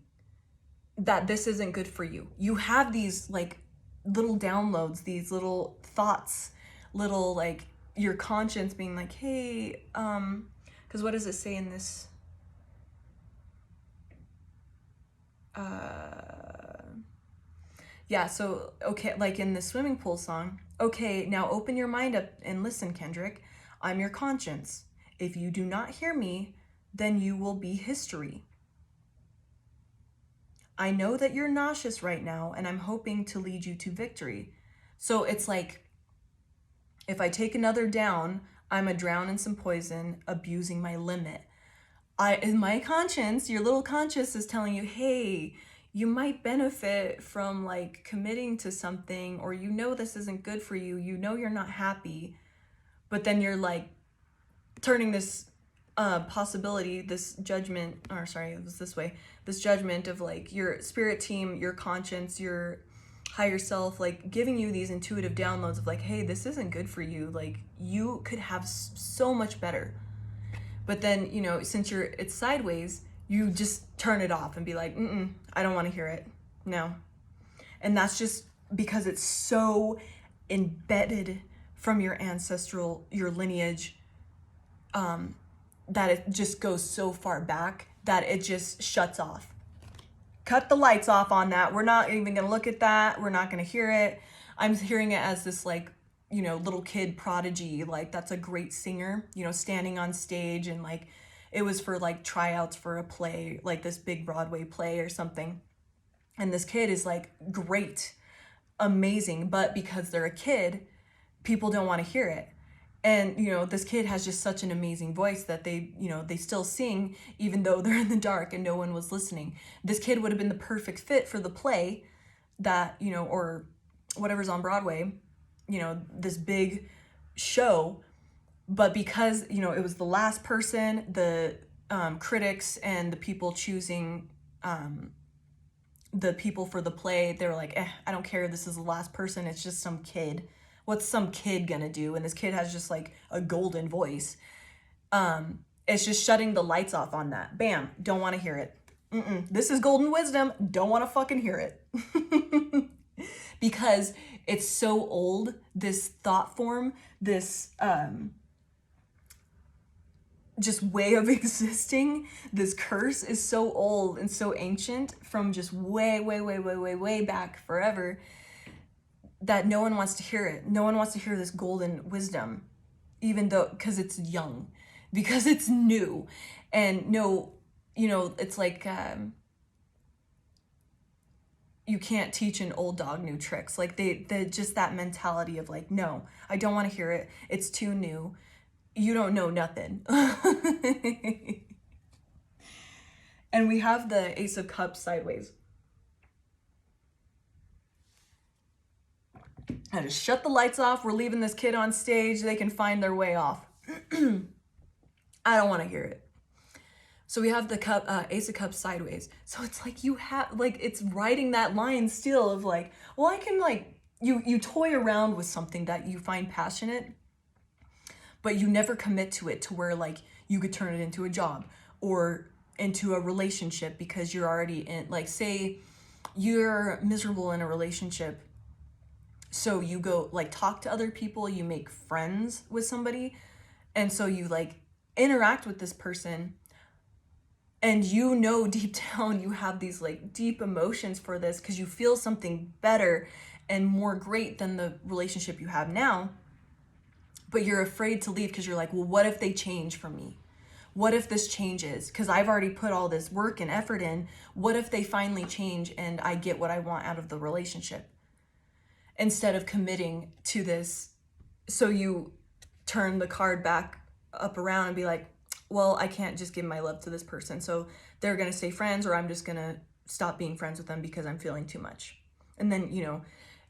that this isn't good for you. You have these like little downloads, these little thoughts, little like your conscience being like, hey, because what does it say in this? Yeah, so, okay, like in the swimming pool song, okay, now open your mind up and listen, Kendrick. I'm your conscience. If you do not hear me, then you will be history. I know that you're nauseous right now, and I'm hoping to lead you to victory. So it's like, if I take another down, I'm a drown in some poison, abusing my limit. My conscience, your little conscience is telling you, hey, you might benefit from like committing to something, or you know this isn't good for you, you know you're not happy, but then you're like turning this possibility, this judgment, or sorry, it was this way, this judgment of like your spirit team, your conscience, your higher self, like giving you these intuitive downloads of like, hey, this isn't good for you, like you could have so much better. But then, you know, since it's sideways, you just turn it off and be like, I don't want to hear it. No. And that's just because it's so embedded from your ancestral, your lineage, that it just goes so far back that it just shuts off. Cut the lights off on that. We're not even going to look at that. We're not going to hear it. I'm hearing it as this like, you know, little kid prodigy, like that's a great singer, you know, standing on stage, and like it was for like tryouts for a play, like this big Broadway play or something. And this kid is like great, amazing, but because they're a kid, people don't want to hear it. And, you know, this kid has just such an amazing voice that they, you know, they still sing even though they're in the dark and no one was listening. This kid would have been the perfect fit for the play that, you know, or whatever's on Broadway, you know, this big show. But because, you know, it was the last person, the critics and the people choosing the people for the play, they were like, I don't care, this is the last person, it's just some kid. What's some kid gonna do? And this kid has just like a golden voice. It's just shutting the lights off on that. Bam, don't want to hear it. This is golden wisdom, don't want to fucking hear it. Because it's so old, this thought form, this just way of existing, this curse is so old and so ancient from just way back forever, that no one wants to hear it. No one wants to hear this golden wisdom, even though, because it's young, because it's new. And no, you know, it's like, you can't teach an old dog new tricks. Like they just that mentality of like, no, I don't want to hear it. It's too new. You don't know nothing. And we have the Ace of Cups sideways. I just shut the lights off. We're leaving this kid on stage. They can find their way off. I don't want to hear it. So we have the cup, Ace of Cups sideways. So it's like you have, like, it's riding that line still of like, well, I can like, you toy around with something that you find passionate, but you never commit to it to where like you could turn it into a job or into a relationship because you're already in, like, say you're miserable in a relationship. So you go like talk to other people, you make friends with somebody. And so you like interact with this person, and you know deep down you have these like deep emotions for this because you feel something better and more great than the relationship you have now. But you're afraid to leave because you're like, well, what if they change for me? What if this changes? Because I've already put all this work and effort in. What if they finally change and I get what I want out of the relationship? Instead of committing to this, so you turn the card back up around and be like, well, I can't just give my love to this person, so they're gonna stay friends, or I'm just gonna stop being friends with them because I'm feeling too much. And then, you know,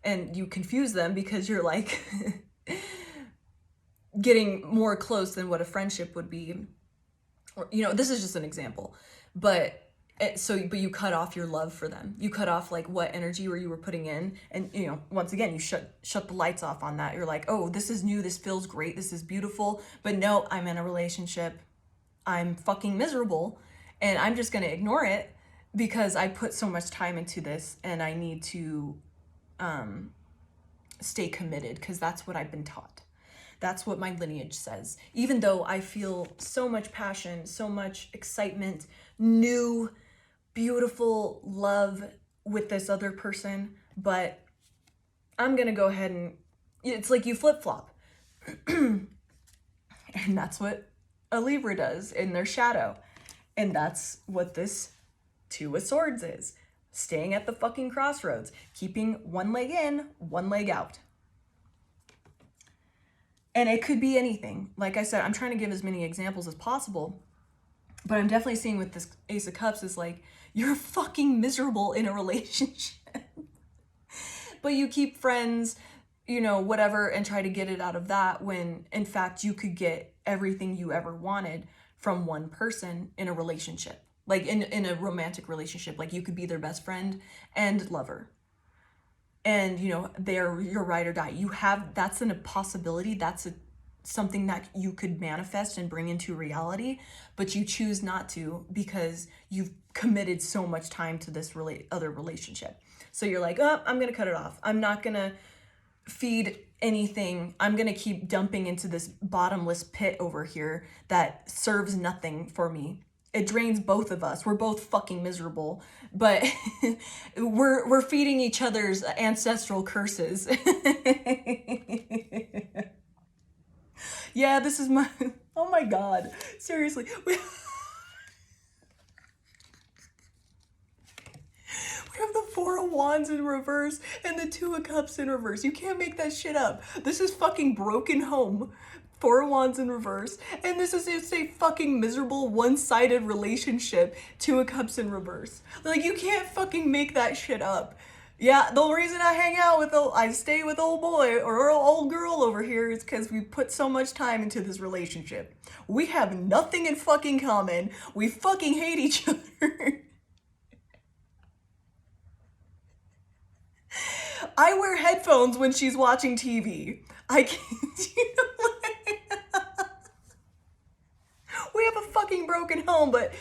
and you confuse them because you're like getting more close than what a friendship would be. Or, you know, this is just an example, but but you cut off your love for them. You cut off like what energy you were putting in, and you know, once again, you shut the lights off on that. You're like, oh, this is new, this feels great, this is beautiful, but no, I'm in a relationship, I'm fucking miserable, and I'm just gonna ignore it because I put so much time into this, and I need to stay committed because that's what I've been taught. That's what my lineage says. Even though I feel so much passion, so much excitement, new, beautiful love with this other person, but I'm gonna go ahead and, it's like you flip-flop. And that's what a Libra does in their shadow. And that's what this Two of Swords is. Staying at the fucking crossroads, keeping one leg in, one leg out. And it could be anything. Like I said, I'm trying to give as many examples as possible, but I'm definitely seeing with this Ace of Cups is like, you're fucking miserable in a relationship. But you keep friends, you know, whatever, and try to get it out of that when in fact you could get everything you ever wanted from one person in a relationship. Like in a romantic relationship, like you could be their best friend and lover. And, you know, they're your ride or die. You have, that's a possibility. That's something that you could manifest and bring into reality, but you choose not to because you've committed so much time to this other relationship. So you're like, oh, I'm going to cut it off. I'm not going to feed anything. I'm going to keep dumping into this bottomless pit over here that serves nothing for me. It drains both of us. We're both fucking miserable, but we're feeding each other's ancestral curses. Yeah, this is my, oh my God, seriously. We have the Four of Wands in reverse and the Two of Cups in reverse. You can't make that shit up. This is fucking broken home. Four of Wands in reverse, and this is just a fucking miserable one-sided relationship. Two of Cups in reverse. Like, you can't fucking make that shit up. Yeah, the reason I hang out with I stay with old boy or old girl over here is because we put so much time into this relationship. We have nothing in fucking common. We fucking hate each other. I wear headphones when she's watching TV. I can't, you know, we have a fucking broken home, but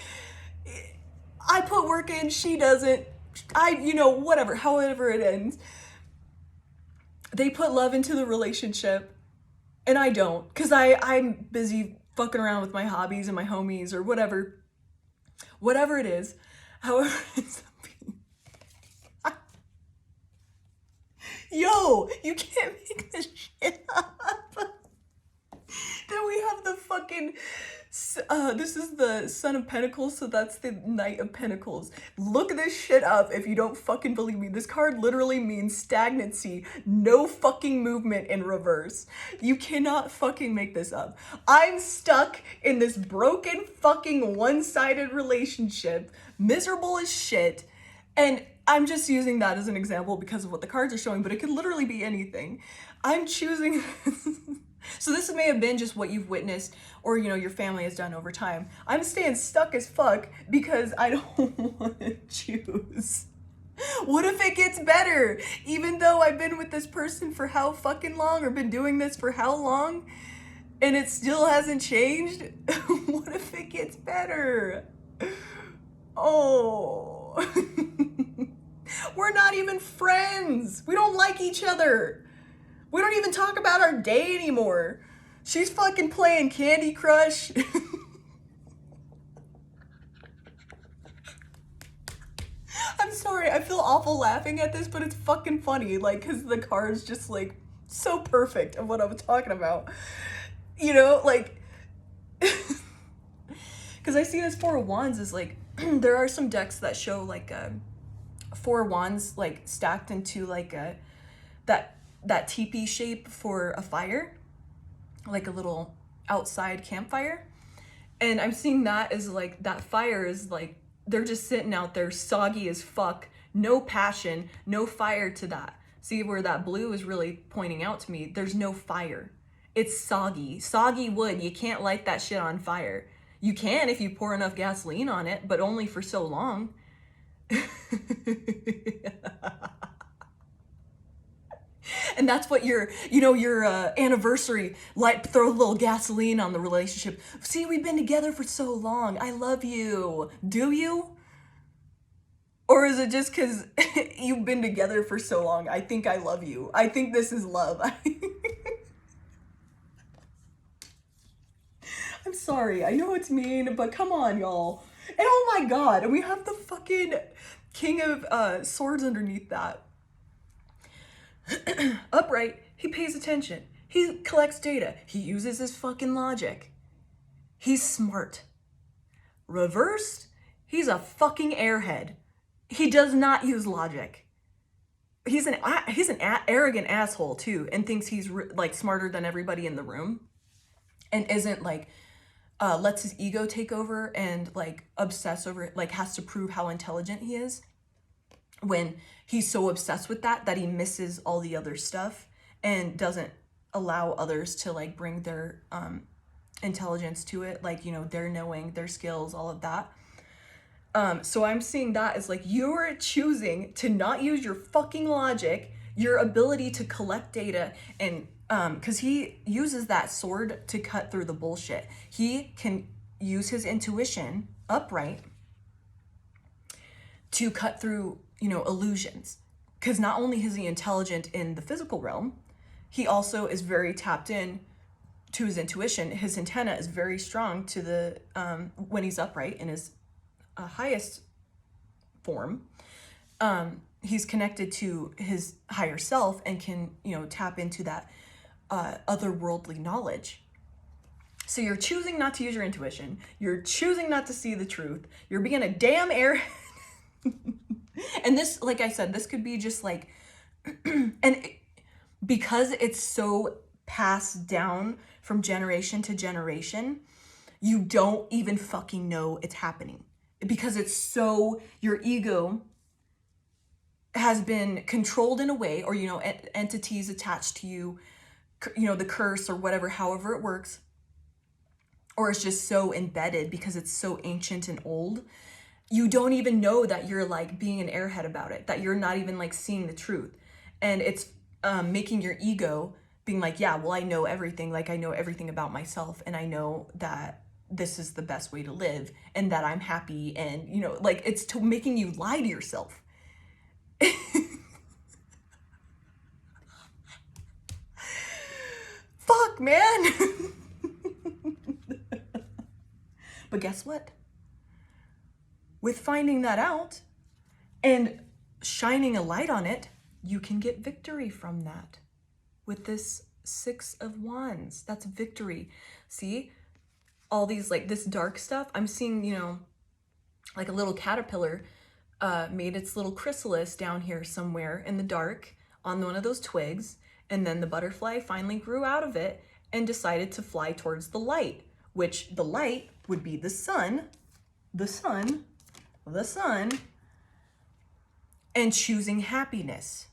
I put work in, she doesn't. You know, whatever, however it ends. They put love into the relationship, and I don't, because I'm busy fucking around with my hobbies and my homies or whatever. Whatever it is, however it's yo, you can't make this shit up. Then we have the fucking, this is the Son of Pentacles, so that's the Knight of Pentacles. Look this shit up if you don't fucking believe me. This card literally means stagnancy, no fucking movement in reverse. You cannot fucking make this up. I'm stuck in this broken fucking one-sided relationship, miserable as shit, and I'm just using that as an example because of what the cards are showing, but it could literally be anything. I'm choosing So this may have been just what you've witnessed or, you know, your family has done over time. I'm staying stuck as fuck because I don't want to choose. What if it gets better? Even though I've been with this person for how fucking long or been doing this for how long and it still hasn't changed? What if it gets better? Oh. We're not even friends. We don't like each other. We don't even talk about our day anymore. She's fucking playing Candy Crush. I'm sorry, I feel awful laughing at this, but it's fucking funny, like, cause the card's just like so perfect of what I was talking about. You know, like, cause I see this Four of Wands as like, there are some decks that show like Four of Wands like stacked into like that teepee shape for a fire, like a little outside campfire. And I'm seeing that as like, that fire is like, they're just sitting out there soggy as fuck, no passion, no fire to that. See where that blue is really pointing out to me, there's no fire. It's soggy wood. You can't light that shit on fire. You can if you pour enough gasoline on it, but only for so long. And that's what your anniversary, like, throw a little gasoline on the relationship. See, we've been together for so long. I love you. Do you? Or is it just because you've been together for so long? I think I love you. I think this is love. I'm sorry. I know it's mean, but come on, y'all. And oh my God, and we have the fucking King of Swords underneath that. Upright, he pays attention. He collects data. He uses his fucking logic. He's smart. Reversed, he's a fucking airhead. He does not use logic. He's an arrogant asshole too, and thinks he's like smarter than everybody in the room, and isn't like lets his ego take over and like obsess over it, like has to prove how intelligent he is, when he's so obsessed with that he misses all the other stuff and doesn't allow others to like bring their intelligence to it, like, you know, their knowing, their skills, all of that. So I'm seeing that as like, you're choosing to not use your fucking logic, your ability to collect data, and because he uses that sword to cut through the bullshit. He can use his intuition, upright, to cut through, you know, illusions. Because not only is he intelligent in the physical realm, he also is very tapped in to his intuition. His antenna is very strong to the when he's upright in his highest form. He's connected to his higher self and can, you know, tap into that otherworldly knowledge. So you're choosing not to use your intuition. You're choosing not to see the truth. You're being a damn airhead. And this, like I said, this could be just like, because it's so passed down from generation to generation, you don't even fucking know it's happening. Because it's so, your ego has been controlled in a way, or, you know, entities attached to you, you know, the curse or whatever, however it works, or it's just so embedded because it's so ancient and old. You don't even know that you're like being an airhead about it, that you're not even like seeing the truth. And it's making your ego being like, yeah, well, I know everything. Like, I know everything about myself, and I know that this is the best way to live, and that I'm happy. And, you know, like, it's to making you lie to yourself. Fuck, man. But guess what? With finding that out and shining a light on it, you can get victory from that. With this Six of Wands, that's victory. See, all these, like, this dark stuff, I'm seeing, you know, like a little caterpillar made its little chrysalis down here somewhere in the dark on one of those twigs, and then the butterfly finally grew out of it and decided to fly towards the light, which the light would be the sun, and choosing happiness.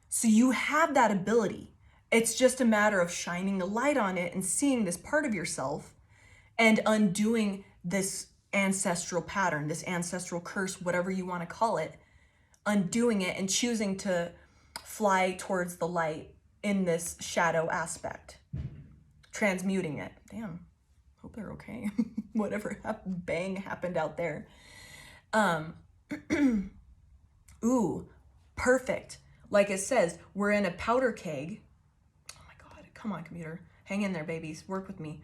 So you have that ability. It's just a matter of shining a light on it and seeing this part of yourself and undoing this ancestral pattern, this ancestral curse, whatever you want to call it, undoing it and choosing to fly towards the light in this shadow aspect, transmuting it. Damn, hope they're okay. Whatever bang happened out there. Ooh, perfect. Like it says, we're in a powder keg. Oh my God, come on, computer. Hang in there, babies. Work with me.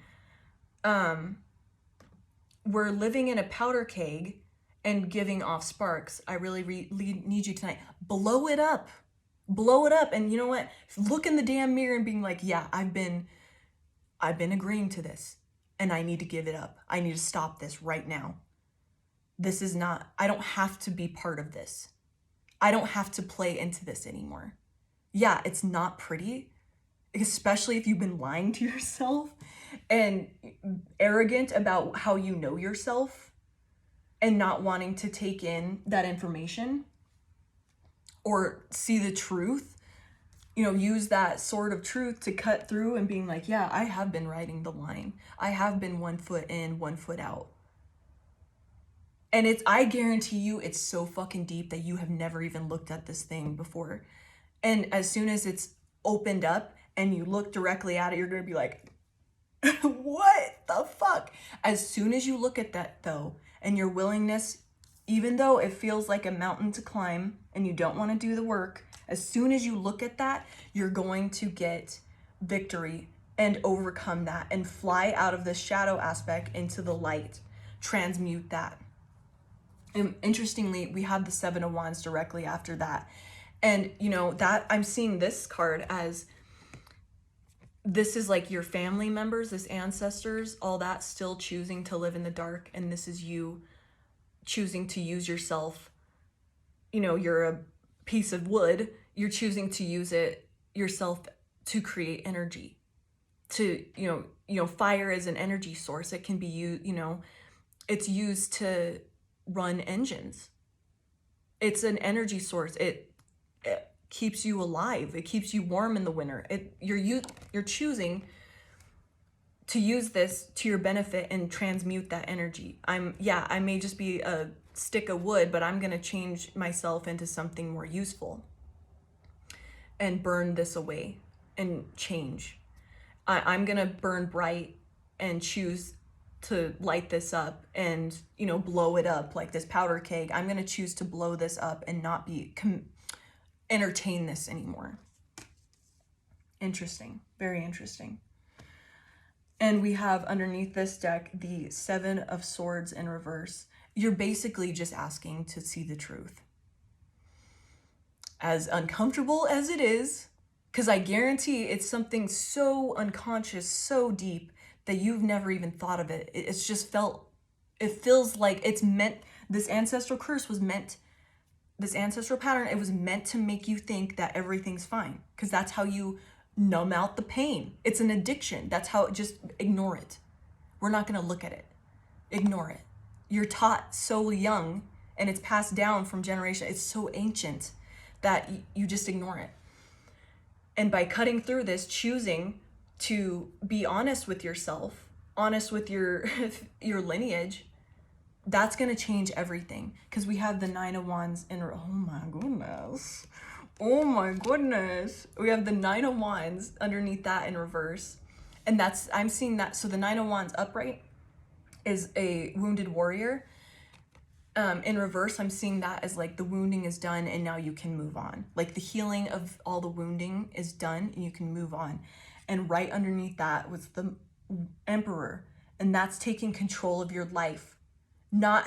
We're living in a powder keg and giving off sparks. I really need you tonight. Blow it up. Blow it up. And you know what? Look in the damn mirror and being like, yeah, I've been agreeing to this and I need to give it up. I need to stop this right now. This is not, I don't have to be part of this. I don't have to play into this anymore. Yeah, it's not pretty, especially if you've been lying to yourself and arrogant about how you know yourself and not wanting to take in that information or see the truth, you know, use that sword of truth to cut through and being like, yeah, I have been riding the line. I have been 1 foot in, 1 foot out. And I guarantee you, it's so fucking deep that you have never even looked at this thing before. And as soon as it's opened up and you look directly at it, you're going to be like, what the fuck? As soon as you look at that though, and your willingness, even though it feels like a mountain to climb and you don't want to do the work, as soon as you look at that, you're going to get victory and overcome that and fly out of the shadow aspect into the light, transmute that. And interestingly, we have the 7 of Wands directly after that. And you know, that I'm seeing this card as this is like your family members, this ancestors, all that still choosing to live in the dark. And this is you choosing to use yourself. You know, you're a piece of wood. You're choosing to use it yourself to create energy. To, you know, fire is an energy source. It can be used, you know, it's used to run engines. It's an energy source. It keeps you alive. It keeps you warm in the winter. You're choosing to use this to your benefit and transmute that energy. I may just be a stick of wood, but I'm going to change myself into something more useful and burn this away and change. I'm going to burn bright and choose to light this up and, you know, blow it up like this powder keg. I'm going to choose to blow this up and not entertain this anymore. Interesting. Very interesting. And we have underneath this deck, the 7 of Swords in reverse. You're basically just asking to see the truth. As uncomfortable as it is, because I guarantee it's something so unconscious, so deep, that you've never even thought of it. It's just it feels like it's meant, this ancestral curse was meant, this ancestral pattern, it was meant to make you think that everything's fine. Because that's how you numb out the pain. It's an addiction. That's how, just ignore it. We're not going to look at it. Ignore it. You're taught so young and it's passed down from generation. It's so ancient that you just ignore it. And by cutting through this, choosing to be honest with yourself, honest with your lineage, that's going to change everything. Because we have the 9 of Wands in, oh my goodness. We have the 9 of Wands underneath that in reverse. And I'm seeing that. So the 9 of Wands upright is a wounded warrior. In reverse, I'm seeing that as like the wounding is done and now you can move on. Like the healing of all the wounding is done and you can move on. And right underneath that was the Emperor. And that's taking control of your life. Not,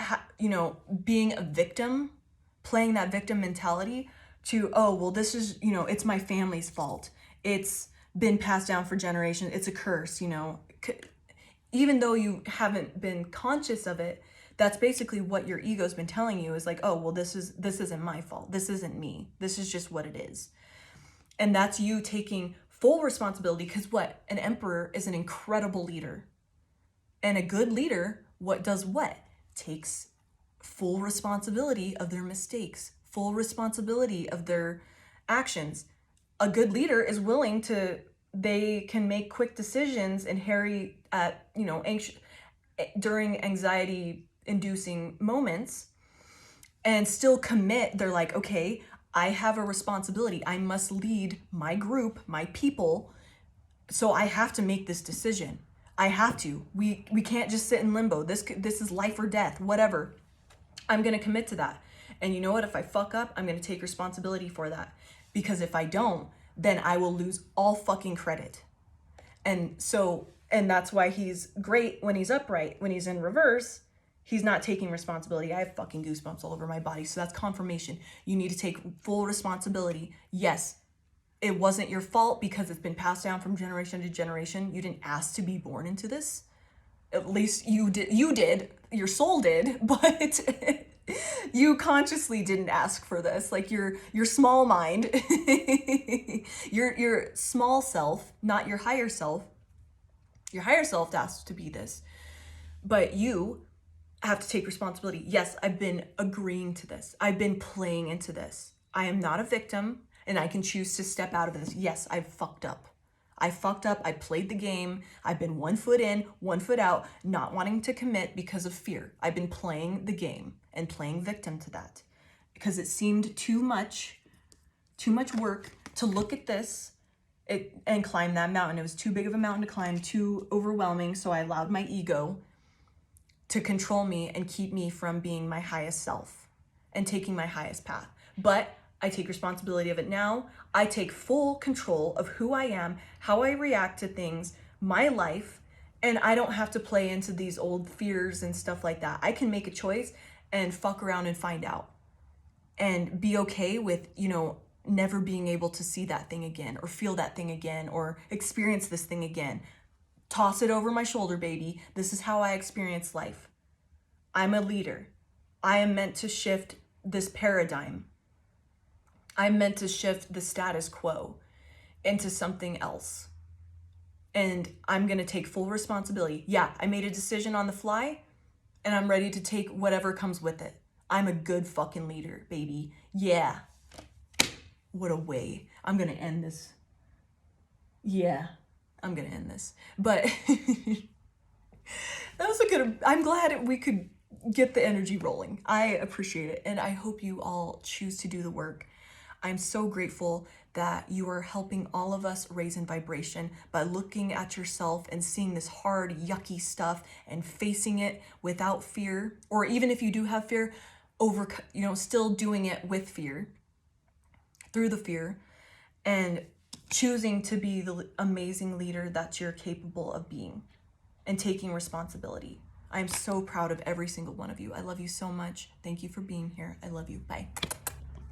being a victim, playing that victim mentality to, oh, well, this is, it's my family's fault. It's been passed down for generations. It's a curse, Even though you haven't been conscious of it, that's basically what your ego's been telling you is like, oh, well, this isn't my fault. This isn't me. This is just what it is. And that's you taking full responsibility because what? An emperor is an incredible leader. And a good leader, does what? Takes full responsibility of their mistakes, full responsibility of their actions. a good leader is willing to, they can make quick decisions and Harry at, you know, during anxiety inducing moments and still commit. They're like, okay, I have a responsibility. I must lead my group, my people. So I have to make this decision. I have to. We can't just sit in limbo. This is life or death, whatever. I'm going to commit to that. And you know what? If I fuck up, I'm going to take responsibility for that. Because if I don't, then I will lose all fucking credit. And so, and that's why he's great when he's upright. When he's in reverse, he's not taking responsibility. I have fucking goosebumps all over my body. So that's confirmation. You need to take full responsibility. Yes, it wasn't your fault because it's been passed down from generation to generation. You didn't ask to be born into this. At least you did, your soul did, but you consciously didn't ask for this. Like your small mind, your small self, not your higher self. Your higher self asked to be this, but you have to take responsibility. Yes, I've been agreeing to this. I've been playing into this. I am not a victim and I can choose to step out of this. Yes, I've fucked up. I fucked up. I played the game. I've been 1 foot in, 1 foot out, not wanting to commit because of fear. I've been playing the game and playing victim to that because it seemed too much work to look at this and climb that mountain. It was too big of a mountain to climb, too overwhelming. So I allowed my ego to control me and keep me from being my highest self and taking my highest path. But I take responsibility of it now. I take full control of who I am, how I react to things, my life, and I don't have to play into these old fears and stuff like that. I can make a choice and fuck around and find out and be okay with, you know, never being able to see that thing again or feel that thing again or experience this thing again. Toss it over my shoulder, baby. This is how I experience life. I'm a leader. I am meant to shift this paradigm. I'm meant to shift the status quo into something else. And I'm going to take full responsibility. Yeah, I made a decision on the fly and I'm ready to take whatever comes with it. I'm a good fucking leader, baby. Yeah. What a way. I'm going to end this. Yeah, I'm going to end this. But that was a good, I'm glad we could get the energy rolling. I appreciate it. And I hope you all choose to do the work. I'm so grateful that you are helping all of us raise in vibration by looking at yourself and seeing this hard, yucky stuff and facing it without fear. Or even if you do have fear, still doing it with fear, through the fear, and choosing to be the amazing leader that you're capable of being and taking responsibility. I'm so proud of every single one of you. I love you so much. Thank you for being here. I love you. Bye.